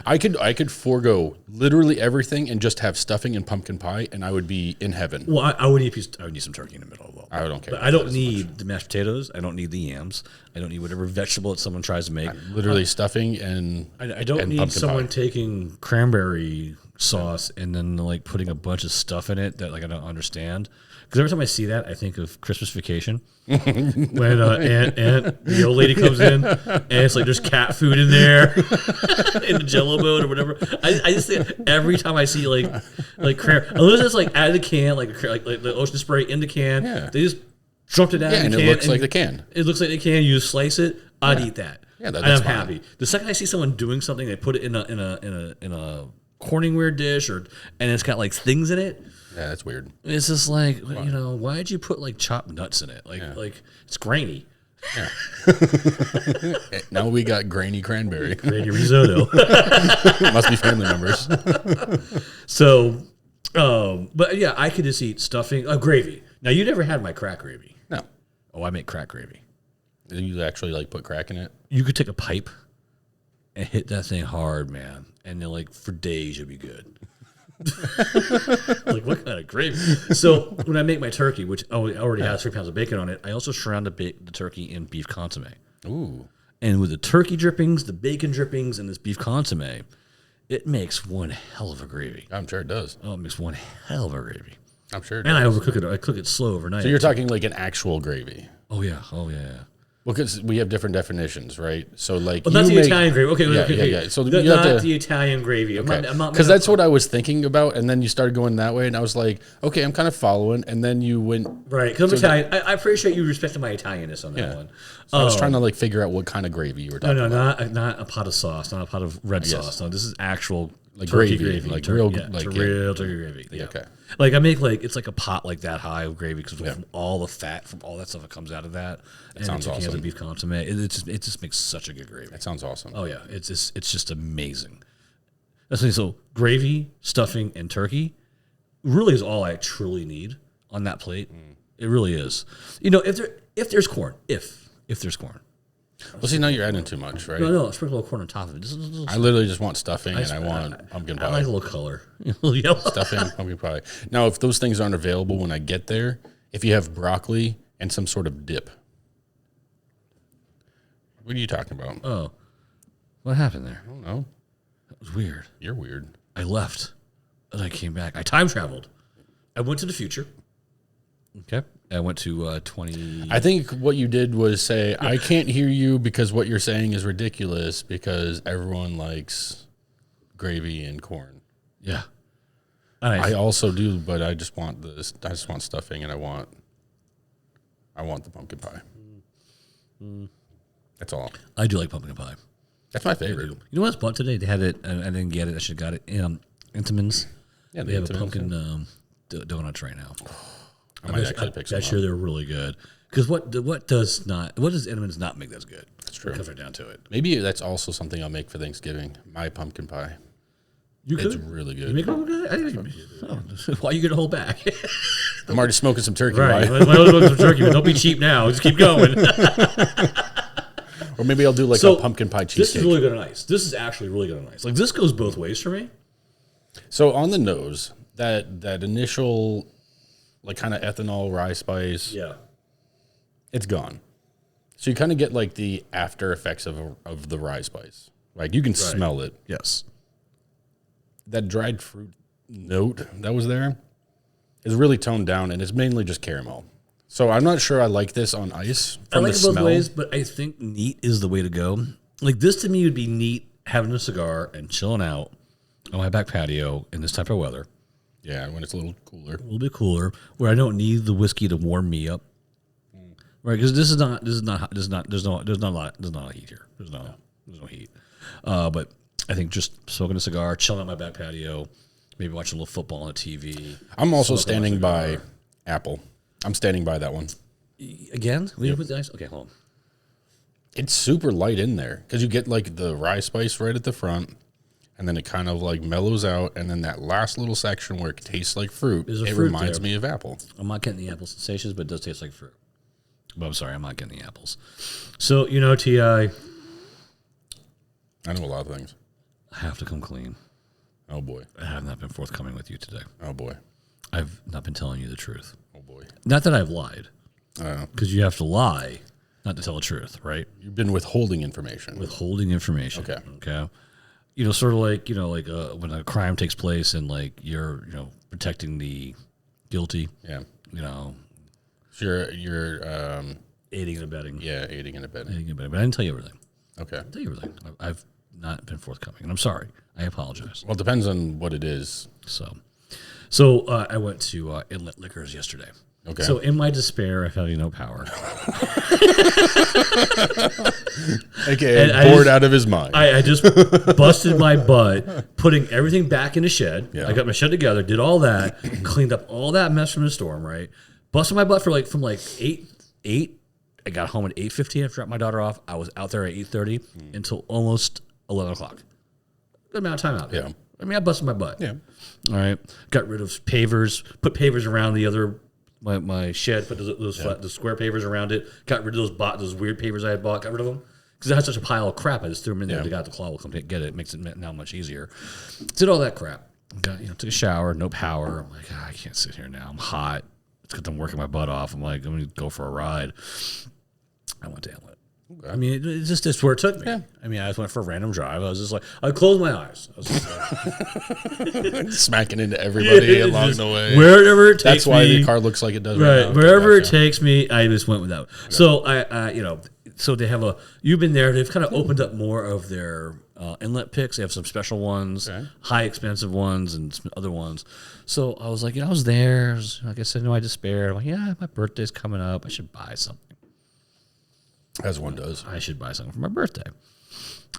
I could forego literally everything and just have stuffing and pumpkin pie, and I would be in heaven. Well, I would need some turkey in the middle. I don't care. But I don't need the mashed potatoes. I don't need the yams. I don't need whatever vegetable that someone tries to make. Literally stuffing and I don't need someone taking cranberry sauce and then putting a bunch of stuff in it that I don't understand. Because every time I see that, I think of Christmas Vacation when Aunt the old lady comes in and it's there's cat food in there in the Jello boat or whatever. I just think every time I see cranberry, unless it's out of the can, like the ocean spray in the can, they just dumped it out of the can. It looks like the can. It looks like the can. You just slice it. I'd eat that. Yeah, that's and I'm fine. happy. The second I see someone doing something, they put it in a Corningware dish and it's got things in it. Yeah, that's weird. It's just why'd you put chopped nuts in it? It's grainy. Yeah. Now we got grainy cranberry. Grainy risotto. Must be family members. So, but yeah, I could just eat stuffing. Gravy. Now, you never had my crack gravy. No. Oh, I make crack gravy. Did you actually put crack in it? You could take a pipe and hit that thing hard, man. And then for days you'll be good. What kind of gravy? So when I make my turkey, which already has 3 pounds of bacon on it, I also surround the turkey in beef consomme. Ooh. And with the turkey drippings, the bacon drippings, and this beef consomme, it makes one hell of a gravy. I'm sure it does. Oh, it makes one hell of a gravy. I'm sure it does. And I overcook it. I cook it slow overnight. So you're talking an actual gravy. Oh yeah. Well, because we have different definitions, right? So, that's the Italian gravy. Okay. Yeah. So not the Italian gravy. Okay. Because that's what I was thinking about, and then you started going that way, and I was like, okay, I'm kind of following, and then you went right. Because I'm Italian. I appreciate you respecting my Italianness on that one. So I was trying to figure out what kind of gravy you were talking about. Not a pot of sauce, not a pot of red sauce. No, this is actual gravy, real turkey gravy. Yeah. Okay. I make it's a pot that high of gravy because from all the fat from all that stuff that comes out of that. That sounds awesome. Of beef consomme. It just makes such a good gravy. That sounds awesome. Oh yeah, it's just amazing. So gravy, stuffing, and turkey really is all I truly need on that plate. It really is. If there's corn, if there's corn, Well, see, now you're adding too much, right? No, sprinkle a corn on top of it. I literally just want stuffing and I want pumpkin pie. I like a little color. A little yellow. Stuffing, pumpkin pie. Now, if those things aren't available when I get there, if you have broccoli and some sort of dip. What are you talking about? Oh. What happened there? I don't know. That was weird. You're weird. I left and I came back. I time traveled. I went to the future. Okay. I went to 20. I think what you did was say, I can't hear you because what you're saying is ridiculous because everyone likes gravy and corn. Yeah. I also do, but I just want this. I just want stuffing and I want the pumpkin pie. That's all. I do like pumpkin pie. That's my favorite. You know what I bought today? They had it. I didn't get it. I should have got it. Intamins. Yeah, they have a pumpkin donuts right now. I might actually pick some up. I'm sure they're really good. Because what does Entenmann's not make that's good? That's true. It comes right down to it. Maybe that's also something I'll make for Thanksgiving. My pumpkin pie. It's really good. You make pumpkin pie? Why are you going to hold back? I'm already smoking some turkey. Right. I was smoking some turkey, but don't be cheap now. Just keep going. Or maybe I'll do like a pumpkin pie cheesecake. This is really good and nice. This is actually really good and nice. Like this goes both ways for me. So on the nose, that initial like kind of ethanol rye spice, it's gone. So you kind of get like the after effects of the rye spice. Like you can smell it. Yes. That dried fruit note that was there is really toned down, and it's mainly just caramel. So I'm not sure I like this on ice. I like it both ways, but I think neat is the way to go. Like this to me would be neat, having a cigar and chilling out on my back patio in this type of weather. Yeah, when it's a little cooler. A little bit cooler, where I don't need the whiskey to warm me up. Right, because there's not a lot of heat here. There's no heat. But I think just smoking a cigar, chilling on my back patio, maybe watching a little football on the TV. I'm also standing by Apple. I'm standing by that one. Again? We put the ice? Okay, hold on. It's super light in there because you get like the rye spice right at the front, and then it kind of like mellows out, and then that last little section where it tastes like fruit, it reminds me of apple. I'm not getting the apple sensations, but it does taste like fruit. But I'm sorry, I'm not getting the apples. So, T.I. I know a lot of things. I have to come clean. Oh, boy. I have not been forthcoming with you today. Oh, boy. I've not been telling you the truth. Oh, boy. Not that I've lied. Because you have to lie not to tell the truth, right? You've been withholding information. Withholding information. Okay. Sort of like, when a crime takes place and, like, you're, protecting the guilty. Yeah. So you're aiding and abetting. Yeah, aiding and abetting. But I didn't tell you everything. Okay. I didn't tell you everything. I've not been forthcoming, and I'm sorry. I apologize. Well, it depends on what it is. So I went to Inlet Liquors yesterday. Okay. So in my despair, I felt no power. Okay, bored out of his mind. I just busted my butt, putting everything back in the shed. Yeah. I got my shed together, did all that, cleaned up all that mess from the storm, right? Busted my butt from 8. I got home at 8:15 after I dropped my daughter off. I was out there at 8:30 until almost 11 o'clock. Good amount of time out there. Yeah. I mean, I busted my butt. Yeah. All right. Got rid of pavers, put pavers around the other, my shed, put those flat, the square pavers around it. Got rid of those weird pavers I had bought, got rid of them. Because I had such a pile of crap. I just threw them in there. They got the claw will come get it. It makes it now much easier. Did all that crap. Got, took a shower, no power. I'm like, I can't sit here now. I'm hot. It's because I'm working my butt off. I'm like, I'm going to go for a ride. I went to Inlet. Okay. I mean, it's where it took me. Yeah. I mean, I just went for a random drive. I was just like, I closed my eyes. I was just like, smacking into everybody along the way. Wherever it takes me. That's why the car looks like it does right now. Wherever it takes me, I just went with that. Okay. So so they have you've been there. They've kind of opened up more of their Inlet picks. They have some special ones, high expensive ones, and some other ones. So I was like, I was there. Like I said, I despair. I'm like, my birthday's coming up. I should buy something. As one does. I should buy something for my birthday.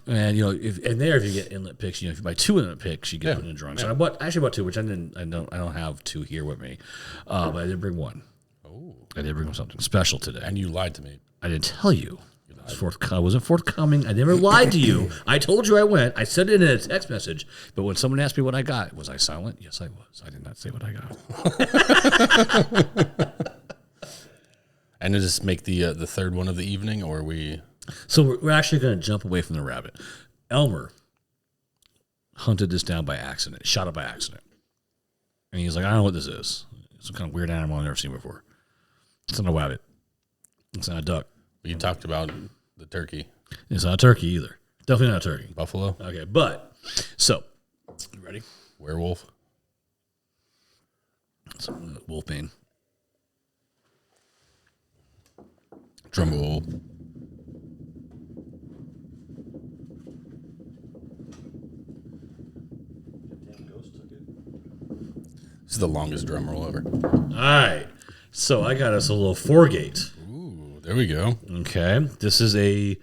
And if you get Inlet picks, if you buy 2 Inlet picks, you get put in a drawing. So I actually bought 2, which I don't have 2 here with me, but I did bring 1. Oh, I did bring something special today. And you lied to me. I didn't tell you. I wasn't forthcoming. I never lied to you. I told you I went. I said it in a text message. But when someone asked me what I got, was I silent? Yes, I was. I did not say what I got. And does this make the third one of the evening, or are we? So we're actually going to jump away from the rabbit. Elmer hunted this down by accident, shot it by accident. And he's like, I don't know what this is. It's some kind of weird animal I've never seen before. It's not a rabbit. It's not a duck. You talked about the turkey. It's not a turkey either. Definitely not a turkey. Buffalo. Okay, but, so, you ready? Werewolf. Wolfbane. Drum roll. This is the longest drum roll ever. All right. So I got us a little 4-gate. Ooh, there we go. Okay. This is a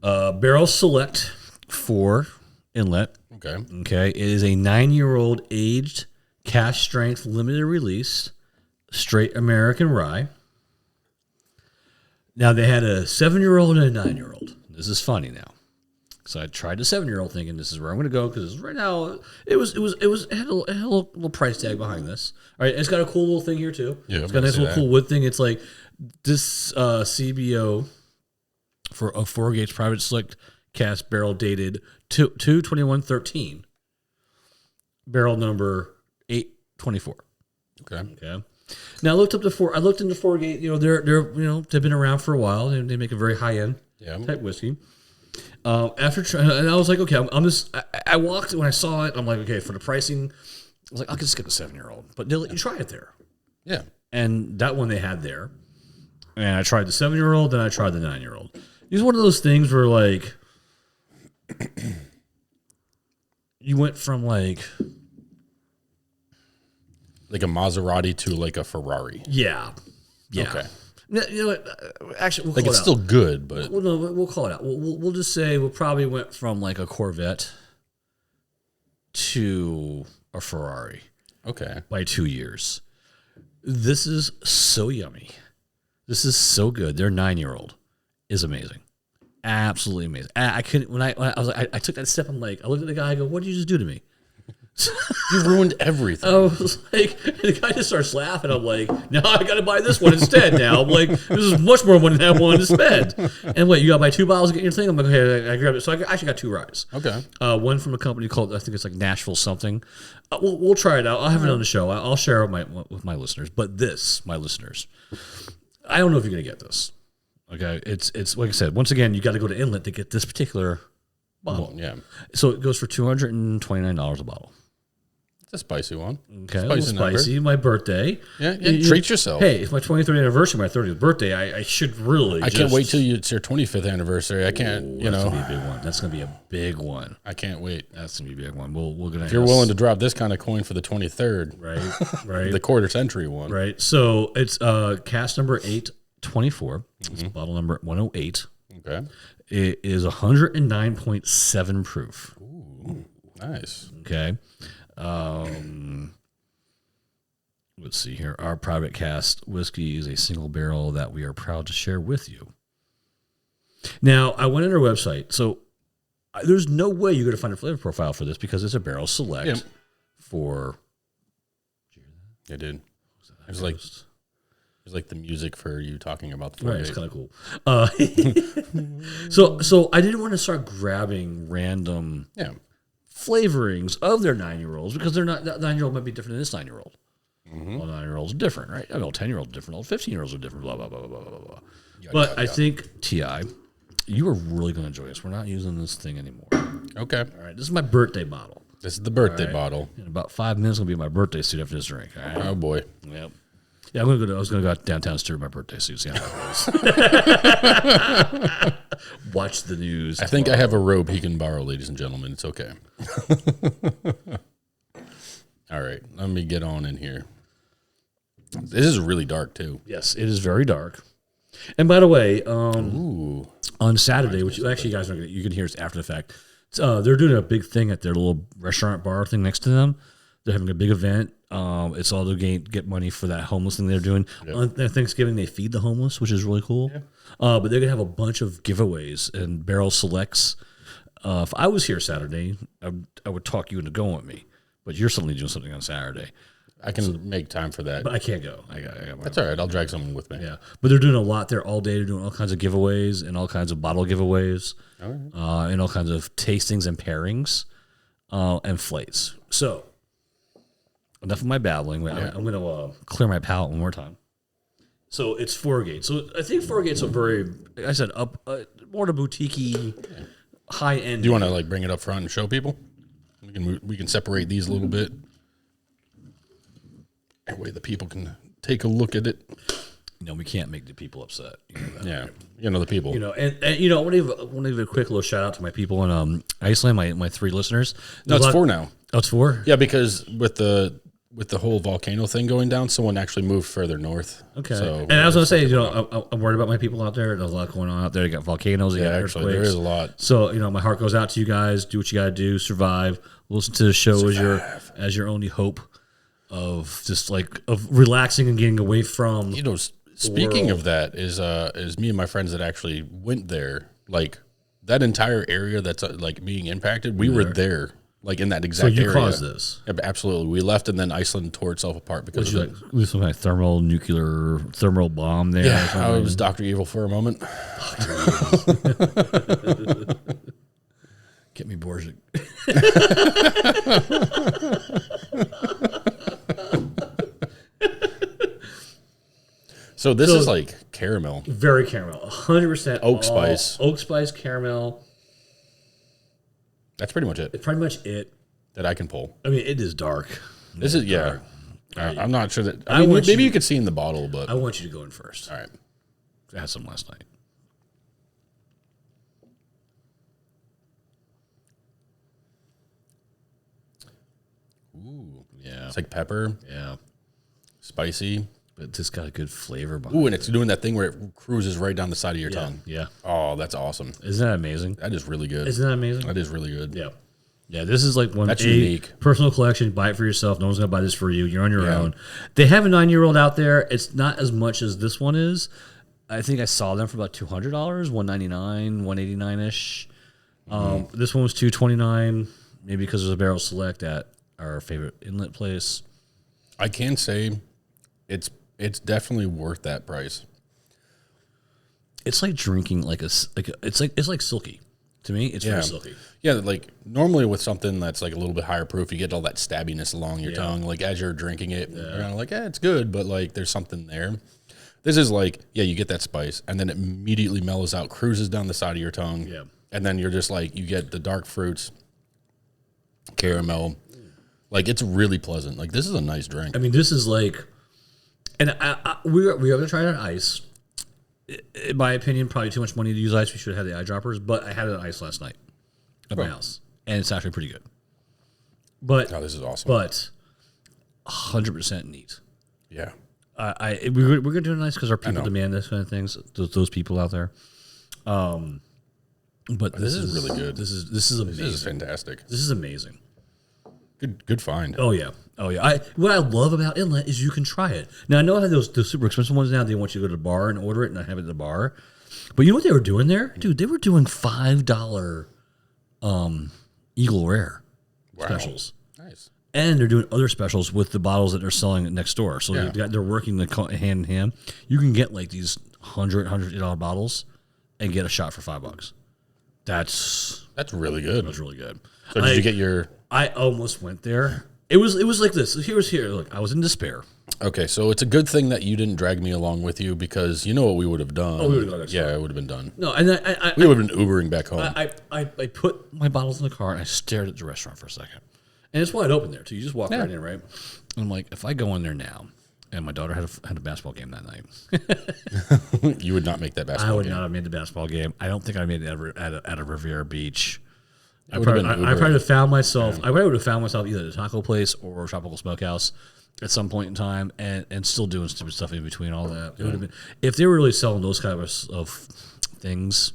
barrel select 4 inlet. Okay. Okay. It is a 9-year-old aged cask strength limited release straight American rye. Now they had a 7-year-old and a 9-year-old. This is funny now. So I tried the 7-year-old thinking this is where I'm going to go because right now it had a little price tag behind this. All right, it's got a cool little thing here too. Yeah, it's got a nice little cool wood thing. It's like this CBO for a 4-gauge private select cask barrel dated 2/21/13. Barrel number 824. Okay. Okay. Now I looked into 4-gauge. You know they've been around for a while. They make a very high end type whiskey. After trying, and I was like, okay, I'm just. I walked when I saw it. I'm like, okay, for the pricing, I was like, I'll just get the 7-year-old. But they'll let you try it there. Yeah. And that one they had there, and I tried the 7-year-old, then I tried the 9-year-old. It's one of those things where like you went from like a Maserati to like a Ferrari. Yeah. Okay. You know what? Actually, we'll Like call it's it still good, but well, no, we'll call it out. We'll just say we probably went from like a Corvette to a Ferrari. Okay. By 2 years. This is so yummy. This is so good. Their 9-year-old is amazing. Absolutely amazing. I couldn't when I was like I took that step. I'm like I looked at the guy. I go, what did you just do to me? You ruined everything. I was like, the guy just starts laughing. I'm like, no, I got to buy this one instead now. I'm like, this is much more money than I wanted to spend. And wait, you got to buy 2 bottles to get your thing? I'm like, okay, I grabbed it. So I actually got 2 ryes. Okay. One from a company called, I think it's like Nashville something. We'll try it out. I'll have it on the show. I'll share it with my listeners. But this, my listeners, I don't know if you're going to get this. Okay. It's like I said, once again, you got to go to Inlet to get this particular bottle. Yeah. So it goes for $229 a bottle. It's a spicy one. Okay, a little spicy. My birthday. Yeah, treat yourself. Hey, it's my 23rd anniversary, my 30th birthday. I should really. I can't wait till it's your 25th anniversary. I can't. That's gonna be a big one. That's gonna be a big one. I can't wait. That's gonna be a big one. We're gonna. If you're willing to drop this kind of coin for the 23rd, right, the quarter century one, right. So it's cask number 824. It's bottle number 108. Okay. It is 109.7 proof. Ooh, nice. Okay. Let's see here. Our private cask whiskey is a single barrel that we are proud to share with you. Now, I went on our website, so there's no way you're going to find a flavor profile for this because it's a barrel select for. It did. It was like the music for you talking about the right. It's kind of cool. So I didn't want to start grabbing random flavorings of their 9-year-olds because they're not. That 9-year-old might be different than this 9-year-old. Well, 9-year-olds are different, right? I know 10-year-olds are different. All 15-year-olds are different. Blah blah blah blah blah blah. But I think Ti, you are really going to enjoy this. We're not using this thing anymore. Okay. All right. This is my birthday bottle. This is the birthday bottle. In about 5 minutes, it'll be my birthday suit after this drink. All right? Oh boy. Yep. Yeah, I was gonna go out downtown to my birthday suit. See how that goes. Watch the news. I think I have a robe he can borrow, ladies and gentlemen. It's okay. All right, let me get on in here. This is really dark too. Yes, it is very dark. And by the way, Ooh. on Saturday, which you guys you can hear it's after the fact, they're doing a big thing at their little restaurant bar thing next to them. They're having a big event. It's all to get money for that homeless thing they're doing. Yep. On Thanksgiving, they feed the homeless, which is really cool. Yeah. But they're going to have a bunch of giveaways and barrel selects. If I was here Saturday, I would talk you into going with me. But you're suddenly doing something on Saturday. I can make time for that. But I can't go. I got That's all right. I'll drag someone with me. Yeah, but they're doing a lot there all day. They're doing all kinds of giveaways and all kinds of bottle giveaways, and all kinds of tastings and pairings, and flights. So enough of my babbling. I'm going to clear my palate one more time. So it's Foregate. So I think Foregate's a very, like I said, up more to boutique-y, high end. Do you want to like bring it up front and show people? We can separate these a little bit. That way the people can take a look at it. We can't make the people upset. Yeah, the people. And I want to give a quick little shout out to my people in Iceland, my 3 listeners. No, it's 4 now. Oh, it's 4? Yeah, because with the whole volcano thing going down, someone actually moved further north. Okay. So, and I was going to say, I'm worried about my people out there. There's a lot going on out there. You got volcanoes, you got earthquakes. Actually, there is a lot. So, my heart goes out to you guys. Do what you got to do. Survive. Listen to the show as your only hope of just of relaxing and getting away from. Speaking of that is me and my friends that actually went there. Like that entire area that's being impacted, we were there. Like in that exact area. So you caused this? Yeah, absolutely. We left and then Iceland tore itself apart because of it. Was some kind of thermal bomb there? Yeah, I was Dr. Evil for a moment. Get me Borgia. So this is like caramel. Very caramel. 100% oak spice. Oak spice, caramel. That's pretty much it. It's pretty much it. That I can pull. I mean, it is dark. This is, yeah. I'm not sure that. I mean, maybe you could see in the bottle, but. I want you to go in first. All right. I had some last night. Ooh. Yeah. It's like pepper. Yeah. Spicy. But this got a good flavor behind Ooh, and it's doing that thing where it cruises right down the side of your tongue. Yeah. Oh, that's awesome. Isn't that amazing? That is really good. Isn't that amazing? That is really good. Yeah. Yeah, this is like one that's unique. Personal collection. Buy it for yourself. No one's going to buy this for you. You're on your own. They have a 9-year-old out there. It's not as much as this one is. I think I saw them for about $200, $199, $189-ish. This one was $229, maybe because there's a barrel select at our favorite inlet place. I can say it's definitely worth that price. It's like drinking it's like silky. To me, it's very silky. Yeah, like normally with something that's like a little bit higher proof, you get all that stabbiness along your tongue. Like as you're drinking it, you're kind of like, it's good, but like there's something there. This is like, you get that spice, and then it immediately mellows out, cruises down the side of your tongue. Yeah. And then you're just like, you get the dark fruits, caramel. Like it's really pleasant. Like this is a nice drink. I mean, this is like, and we're going to try it on ice. In my opinion, probably too much money to use ice. We should have had the eyedroppers, but I had it on ice last night at my house, and it's actually pretty good. But this is awesome. But 100% neat. Yeah, we're gonna do it nice because our people demand this kind of things. Those people out there. But this is really good. This is amazing. This is fantastic. This is amazing. Good find. Oh yeah. What I love about Inlet is you can try it. Now I know I have those super expensive ones now. They want you to go to the bar and order it, and I have it at the bar. But you know what they were doing there, dude? They were doing $5 Eagle Rare specials. Nice. And they're doing other specials with the bottles that they're selling next door. So they're working hand in hand. You can get like these $100 bottles and get a shot for $5. That's really good. That's really good. So did you get your? I almost went there. It was like this. Here. Look, I was in despair. Okay, so it's a good thing that you didn't drag me along with you because you know what we would have done. Oh, we would have gone. Yeah, it would have been done. No, and we would have been Ubering back home. I put my bottles in the car and I stared at the restaurant for a second, and it's wide open there too. You just walk right in, right? And I'm like, if I go in there now, and my daughter had a basketball game that night, you would not make that basketball. I would game. not have made the basketball game. I don't think I made it ever at a Riviera Beach. I probably would have found myself. I would have found myself either at a taco place or a tropical smokehouse at some point in time, and still doing stupid stuff in between all that. It would have been if they were really selling those kind of things.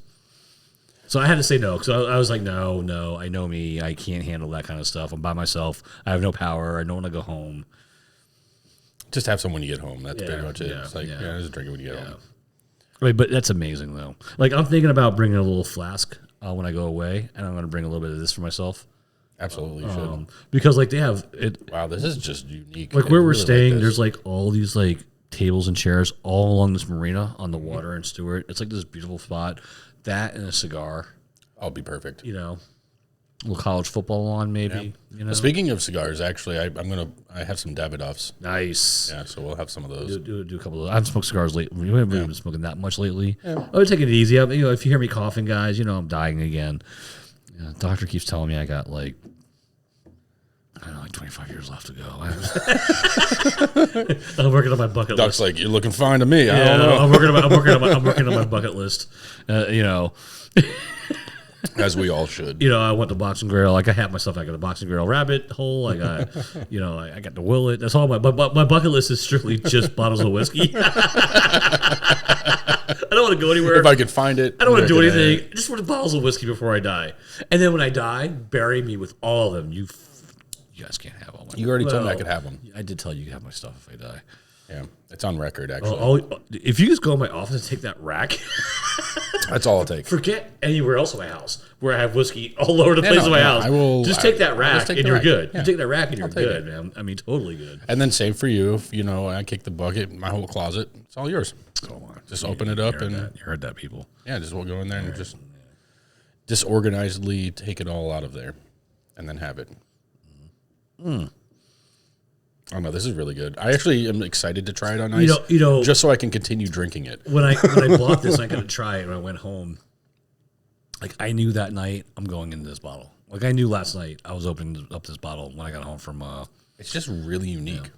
So I had to say no because I was like, no, I know me. I can't handle that kind of stuff. I'm by myself. I have no power. I don't want to go home. Just have someone when you get home. That's pretty much it. It's like, just drink it when you get home. Right, but that's amazing though. Like I'm thinking about bringing a little flask when I go away, and I'm going to bring a little bit of this for myself. Absolutely should. Because like they have it. Wow, this is just unique. Like I where we're really staying, like there's like all these like tables and chairs all along this marina on the water in Stewart. It's like this beautiful spot. That and a cigar. I'll be perfect. You know, a little college football on maybe. Yeah. You know. Speaking of cigars, actually, I have some Davidoffs. Nice. Yeah, so we'll have some of those. Do a couple of those. I haven't smoked cigars lately. We haven't really been smoking that much lately. Yeah. I would take it easy. You know, if you hear me coughing, guys, you know I'm dying again. Yeah, doctor keeps telling me I got like, I don't know, like 25 years left to go. I'm working on my bucket Doc's list. like, you're looking fine to me. I Yeah, don't know. I'm working on my bucket list. You know, As we all should. you know, I went to Boxing Grill. Like I have myself. I got a Boxing Grill Rabbit Hole. I got, you know, I got the Willet. That's all my bucket list is strictly just bottles of whiskey. I don't want to go anywhere. If I could find it. I don't want to do anything. I just want the bottles of whiskey before I die. And then when I die, bury me with all of them. You guys can't have all my. You already told me I could have them. I did tell you could have my stuff if I die. Yeah, it's on record, actually. If you just go in my office and take that rack, That's all I'll take. forget anywhere else in my house where I have whiskey all over the place in my house. I will. Just take that rack take and the you're rack. good. Yeah. You take that rack and you're take good, man. I mean, totally good. And then same for you. If, you know, I kick the bucket, my whole closet, it's all yours. Just open it up and You heard that, people. yeah, just we'll go in there and just disorganizedly take it all out of there and then have it. Oh no, this is really good. I actually am excited to try it on ice. You know, just so I can continue drinking it. when I bought this, I got to try it when I went home. Like I knew that night I'm going into this bottle. Like I knew last night I was opening up this bottle when I got home from. It's just really unique.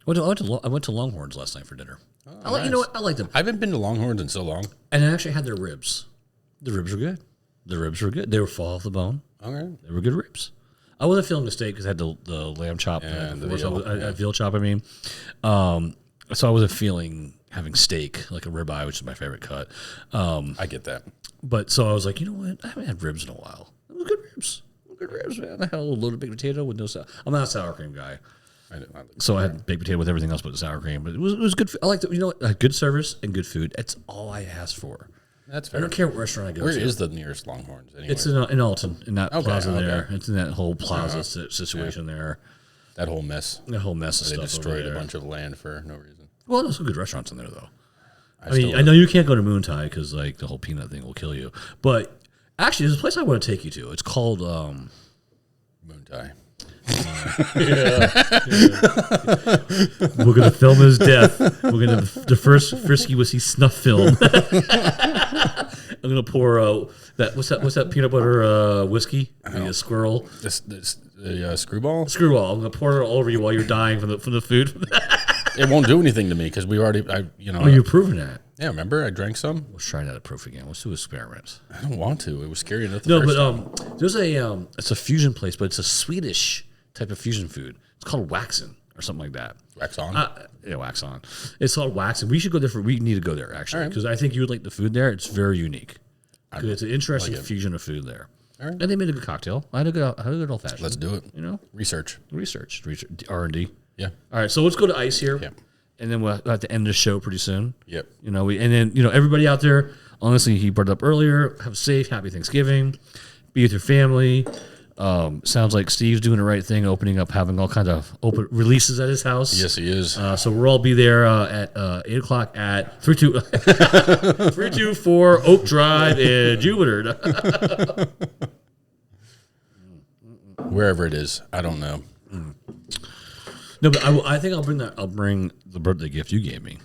I went to Longhorns last night for dinner. Nice. You know what? I like them. I haven't been to Longhorns in so long. And I actually had their ribs. The ribs were good. They were fall off the bone. Okay. They were good ribs. I wasn't feeling the steak because I had the lamb chop and the veal chop. I mean, so I wasn't feeling having steak like a ribeye, which is my favorite cut. I get that. But so I was like, you know what? I haven't had ribs in a while. It was good ribs. Good ribs, man. I had a little loaded baked potato with no sour. I'm not a sour cream guy. So I had baked potato with everything else but the sour cream. But it was good. I liked it. You know what? Good service and good food. That's all I asked for. That's fair. I don't care what restaurant I go Where to. Where is the nearest Longhorns anyway? It's in Alton, in that plaza there. Okay. It's in that whole plaza situation there. That whole mess. That whole mess of They stuff. destroyed a bunch of land for no reason. Well, there's some good restaurants in there, though. I mean, I know you can't go to Moon Thai because like the whole peanut thing will kill you. But actually, there's a place I want to take you to. It's called Moon Thai. We're gonna film his death. We're gonna the first Frisky Whiskey snuff film. I'm gonna pour what's that peanut butter whiskey? The squirrel. The screwball. Screwball. I'm gonna pour it all over you while you're dying from the food. It won't do anything to me because we already. Oh, you're proving that. Yeah, remember I drank some. Let's try that proof again. Let's do experiments. I don't want to. It was scary enough. There's it's a fusion place, but it's a Swedish type of fusion food. It's called Waxen or something like that. Wax on. Yeah, Wax on. It's called Waxen. We should go there. We need to go there actually because I think you would like the food there. It's very unique. It's an interesting fusion of food there. Right. And they made a good cocktail. I had a good old fashioned. Let's do it. You know, research, R&D. Yeah. All right, so let's go to ice here. Yeah. And then we'll have to end the show pretty soon. Yep. You know, everybody out there, honestly, he brought it up earlier. Have a safe, happy Thanksgiving. Be with your family. Sounds like Steve's doing the right thing, opening up, having all kinds of open releases at his house. Yes, he is. So we'll all be there at 8 o'clock at 324 Oak Drive in Jupiter. Wherever it is, I don't know. No, but I think I'll bring the birthday gift you gave me.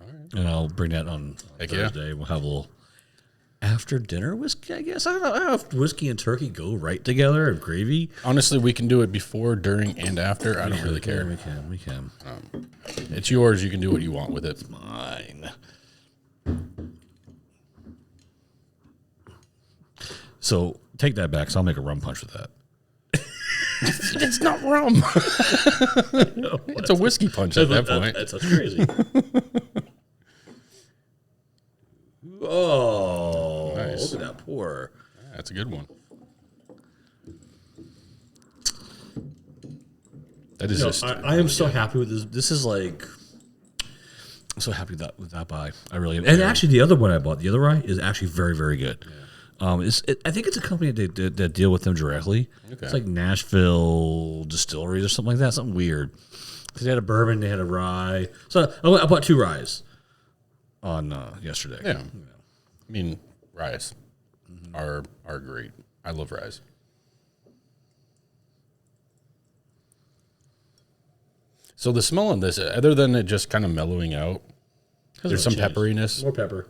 All right. And I'll bring that on Thursday. Yeah. We'll have a little after dinner whiskey, I guess. I don't know if whiskey and turkey go right together and gravy. Honestly, we can do it before, during, and after. I don't really care. We can. It's yours. You can do what you want with it. It's mine. So take that back, so I'll make a rum punch with that. It's not rum. It's a whiskey punch at that point. That's crazy. Oh, nice. Look at that pour. Yeah, that's a good one. That is just. I am so happy with this. This is like. I'm so happy with that buy. I really am. And actually, the other one I bought, the other rye, is actually very, very good. I think it's a company that deal with them directly. Okay. It's like Nashville Distilleries or something like that. Something weird. Because they had a bourbon, they had a rye. So I bought 2 ryes on yesterday. Yeah. I mean, ryes are great. I love ryes. So the smell on this, other than it just kind of mellowing out, there's some pepperiness. More pepper.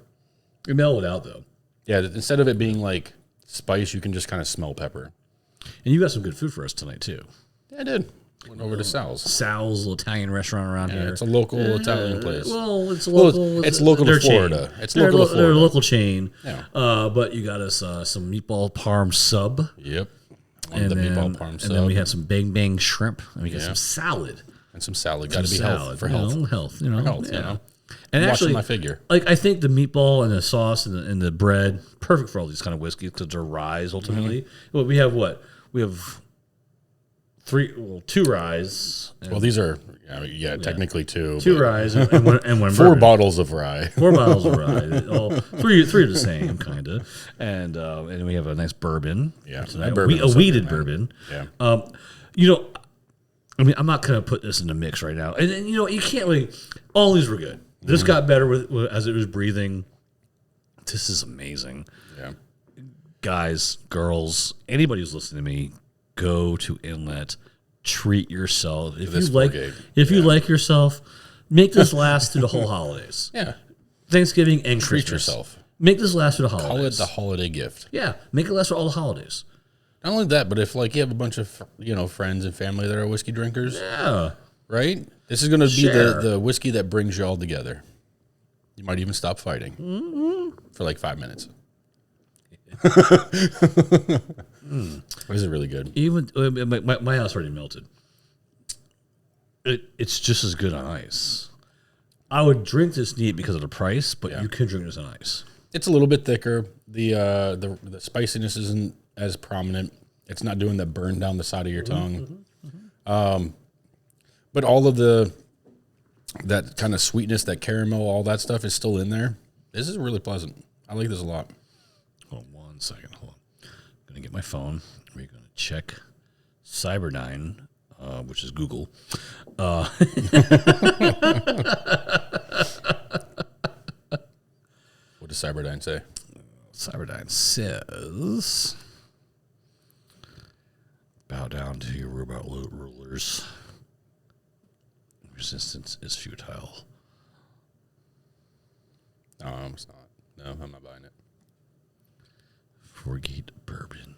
You mellow it out, though. Yeah, instead of it being like spice, you can just kind of smell pepper. And you got some good food for us tonight, too. Yeah, I did. Went over to Sal's. Sal's, little Italian restaurant around here. It's a local Italian place. Well, it's local. It's local to Florida. Chain. It's local to Florida. They're a local chain. Yeah. But you got us some meatball parm sub. Yep. Meatball parm sub. And then we had some bang bang shrimp. And we got some salad. And some salad. Got to be health for health. Health, you know. Health, you know. And actually, my figure. Like I think the meatball and the sauce and the bread, perfect for all these kind of whiskeys because they're ryes ultimately. Well, we have what? We have 2 ryes. Well, these are technically 2. 2 ryes and one 4 bourbon. bottles of rye. 4 bottles of rye. All three are the same kind of. And we have a nice bourbon. Yeah, a weeded bourbon. Yeah. I mean, I'm not going to put this in the mix right now. And you can't really. All these were good. This got better as it was breathing. This is amazing. Yeah. Guys, girls, anybody who's listening to me, go to Inlet. Treat yourself. If you like yourself, make this last through the whole holidays. Yeah. Thanksgiving and treat Christmas. yourself. Make this last through the holidays. Call it the holiday gift. Yeah. Make it last for all the holidays. Not only that, but if you have a bunch of friends and family that are whiskey drinkers, right? This is going to be the whiskey that brings you all together. You might even stop fighting for like 5 minutes. This is really good. Even my house already melted. It's just as good on ice. I would drink this neat because of the price, but you can drink this on ice. It's a little bit thicker. The spiciness isn't as prominent. It's not doing that burn down the side of your tongue. But all of that kind of sweetness, that caramel, all that stuff is still in there. This is really pleasant. I like this a lot. Hold on 1 second. Hold on. I'm going to get my phone. We're going to check Cyberdyne, which is Google. What does Cyberdyne say? Cyberdyne says, bow down to your robot rulers. Resistance is futile. No, it's not. No, I'm not buying it. Forgate bourbon.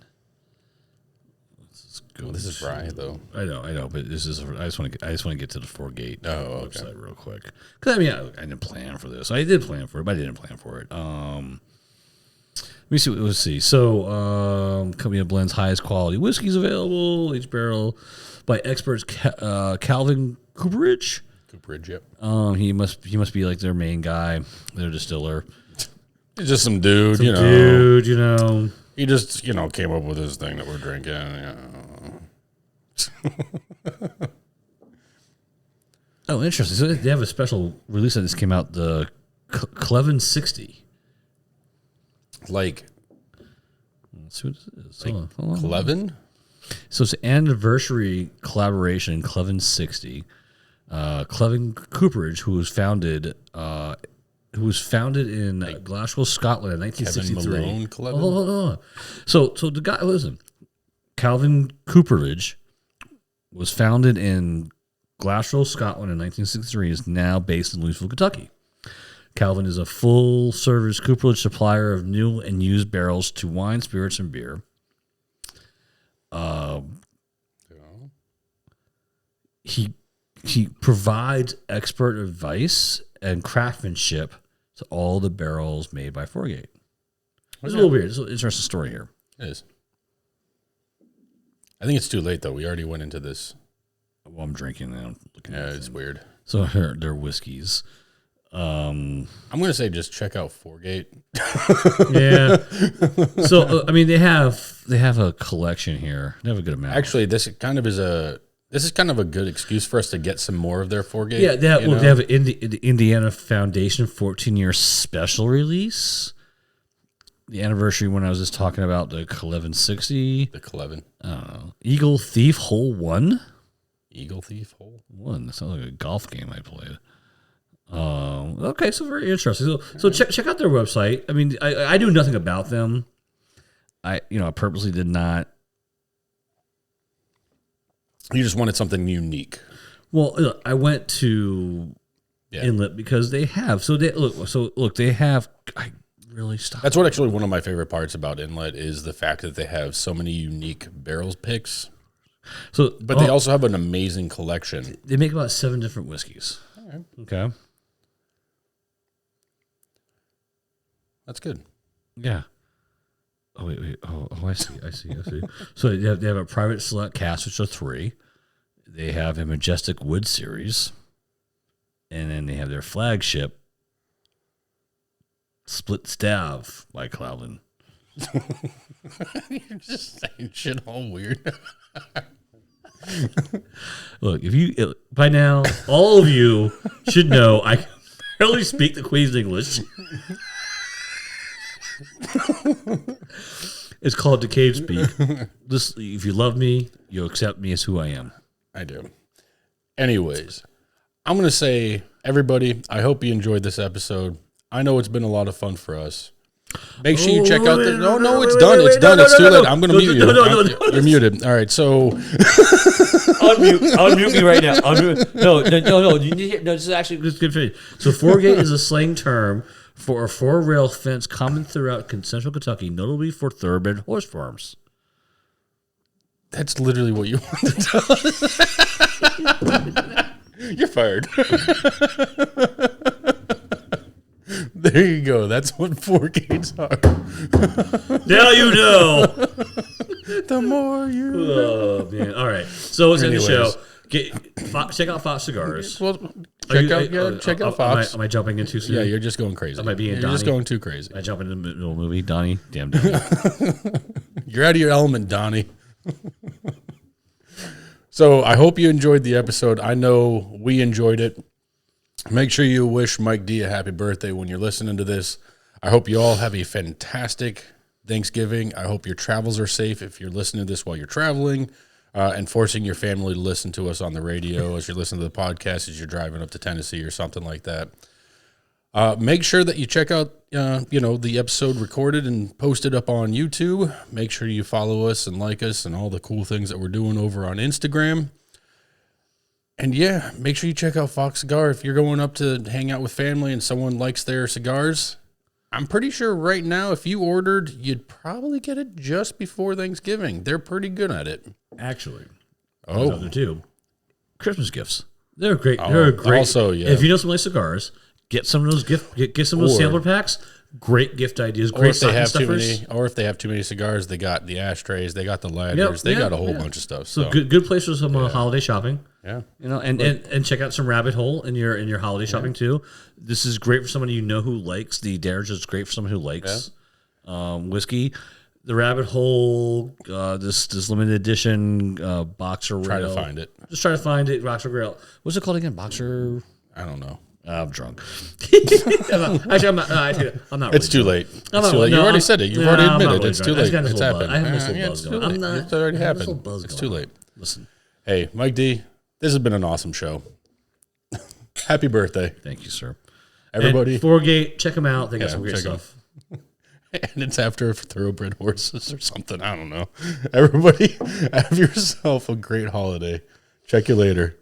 This is rye, though. I know, but this is. I just want to get to the Forgate website real quick because I didn't plan for this. I did plan for it, but I didn't plan for it. Let's see. So, company that blends highest quality whiskeys available, each barrel by experts. Calvin Cooperage. Yep. He must be like their main guy, their distiller. He's just some dude, He just, came up with this thing that we're drinking. Oh, interesting. So they have a special release that just came out, the Cleven 60. Like, let's see what this is. Like hold on. Cleven? So it's an anniversary collaboration, Cleven 60. Cleven Cooperage, who was founded in Glasgow, Scotland in 1963. Kevin Malone Cleven? Hold on. So the guy, listen, Calvin Cooperage was founded in Glasgow, Scotland in 1963, is now based in Louisville, Kentucky. Calvin is a full-service cooperage supplier of new and used barrels to wine, spirits, and beer. He provides expert advice and craftsmanship to all the barrels made by Forgate. It's a little weird. It's an interesting story here. It is. I think it's too late, though. We already went into this. Well, I'm drinking now. It's weird. So here, they're whiskeys. I'm going to say just check out Forgate. Yeah. So, they have a collection here. They have a good amount. Actually, this is kind of a good excuse for us to get some more of their Forgate. Yeah, they have the Indiana Foundation 14-year special release. the anniversary when I was just talking about the Kaveh 60. The Kaveh. I don't know. Eagle Thief Hole 1? Eagle Thief Hole 1. That sounds like a golf game I played. Okay, so very interesting. So check out their website. I mean, I knew nothing about them. I purposely did not. You just wanted something unique. Well, I went to Inlet because they have. So they have. I really stopped. That's what actually one of my favorite parts about Inlet is the fact that they have so many unique barrels picks. But they also have an amazing collection. They make about 7 different whiskeys. All right. Okay. That's good. Yeah. Oh wait. Oh, I see. So they have a private select cask, which are 3. They have a Majestic Wood series, and then they have their flagship Split Stav by Cloudland. You're just saying shit all weird. Look, by now, all of you should know I can barely speak the Queen's English. It's called Decade Speak. If you love me, you'll accept me as who I am. I do. Anyways, I'm going to say, everybody, I hope you enjoyed this episode. I know it's been a lot of fun for us. Make sure you check out the... No, it's done. It's done. It's too late. I'm going to mute you. No. You're muted. All right, so... Unmute me right now. No. This is actually good for you. So, foregate is a slang term for a 4-rail fence common throughout central Kentucky, notably for thoroughbred horse farms. That's literally what you want to tell us. You're fired. There you go. That's what 4 gates are. Now you know. The more you know. Oh, man. All right. So, let's end the show. Check out Fox Cigars. Well, check out Fox. Am I jumping in too soon? Yeah, you're just going crazy. I might be in You're Donnie. just going too crazy. Am I jumping in the middle of the movie? Donnie? Damn Donnie. You're out of your element, Donnie. So I hope you enjoyed the episode. I know we enjoyed it. Make sure you wish Mike D a happy birthday when you're listening to this. I hope you all have a fantastic Thanksgiving. I hope your travels are safe if you're listening to this while you're traveling. And forcing your family to listen to us on the radio as you're listening to the podcast as you're driving up to Tennessee or something like that. Make sure that you check out, the episode recorded and posted up on YouTube. Make sure you follow us and like us and all the cool things that we're doing over on Instagram. And yeah, make sure you check out Fox Cigar. If you're going up to hang out with family and someone likes their cigars, I'm pretty sure right now, if you ordered, you'd probably get it just before Thanksgiving. They're pretty good at it. Actually. Oh. Too. Christmas gifts. They're great. They're great. Also, yeah. If you know some nice cigars, get some of those get some of those sampler packs. Great gift ideas. Great stocking stuffers. Or if they have too many cigars, they got the ashtrays, they got the ladders, they got a whole bunch of stuff. So good place for some holiday shopping. Yeah. And check out some Rabbit Hole in your holiday shopping too. This is great for somebody who likes the Derriage. Is great for someone who likes whiskey. The Rabbit Hole, this limited edition Boxer Rail. Try to find it. Just try to find it. Boxer Rail. What's it called again? Boxer. I don't know. I'm drunk. I'm not. It's too late. You already said it. You've already admitted it's too late. It's happened. I have this little buzz going. I'm not. It's already happened. It's too late. Listen. Hey, Mike D, this has been an awesome show. Happy birthday. Thank you, sir. Everybody. And Foregate, check them out. They got some great stuff. And it's after thoroughbred horses or something. I don't know. Everybody, have yourself a great holiday. Check you later.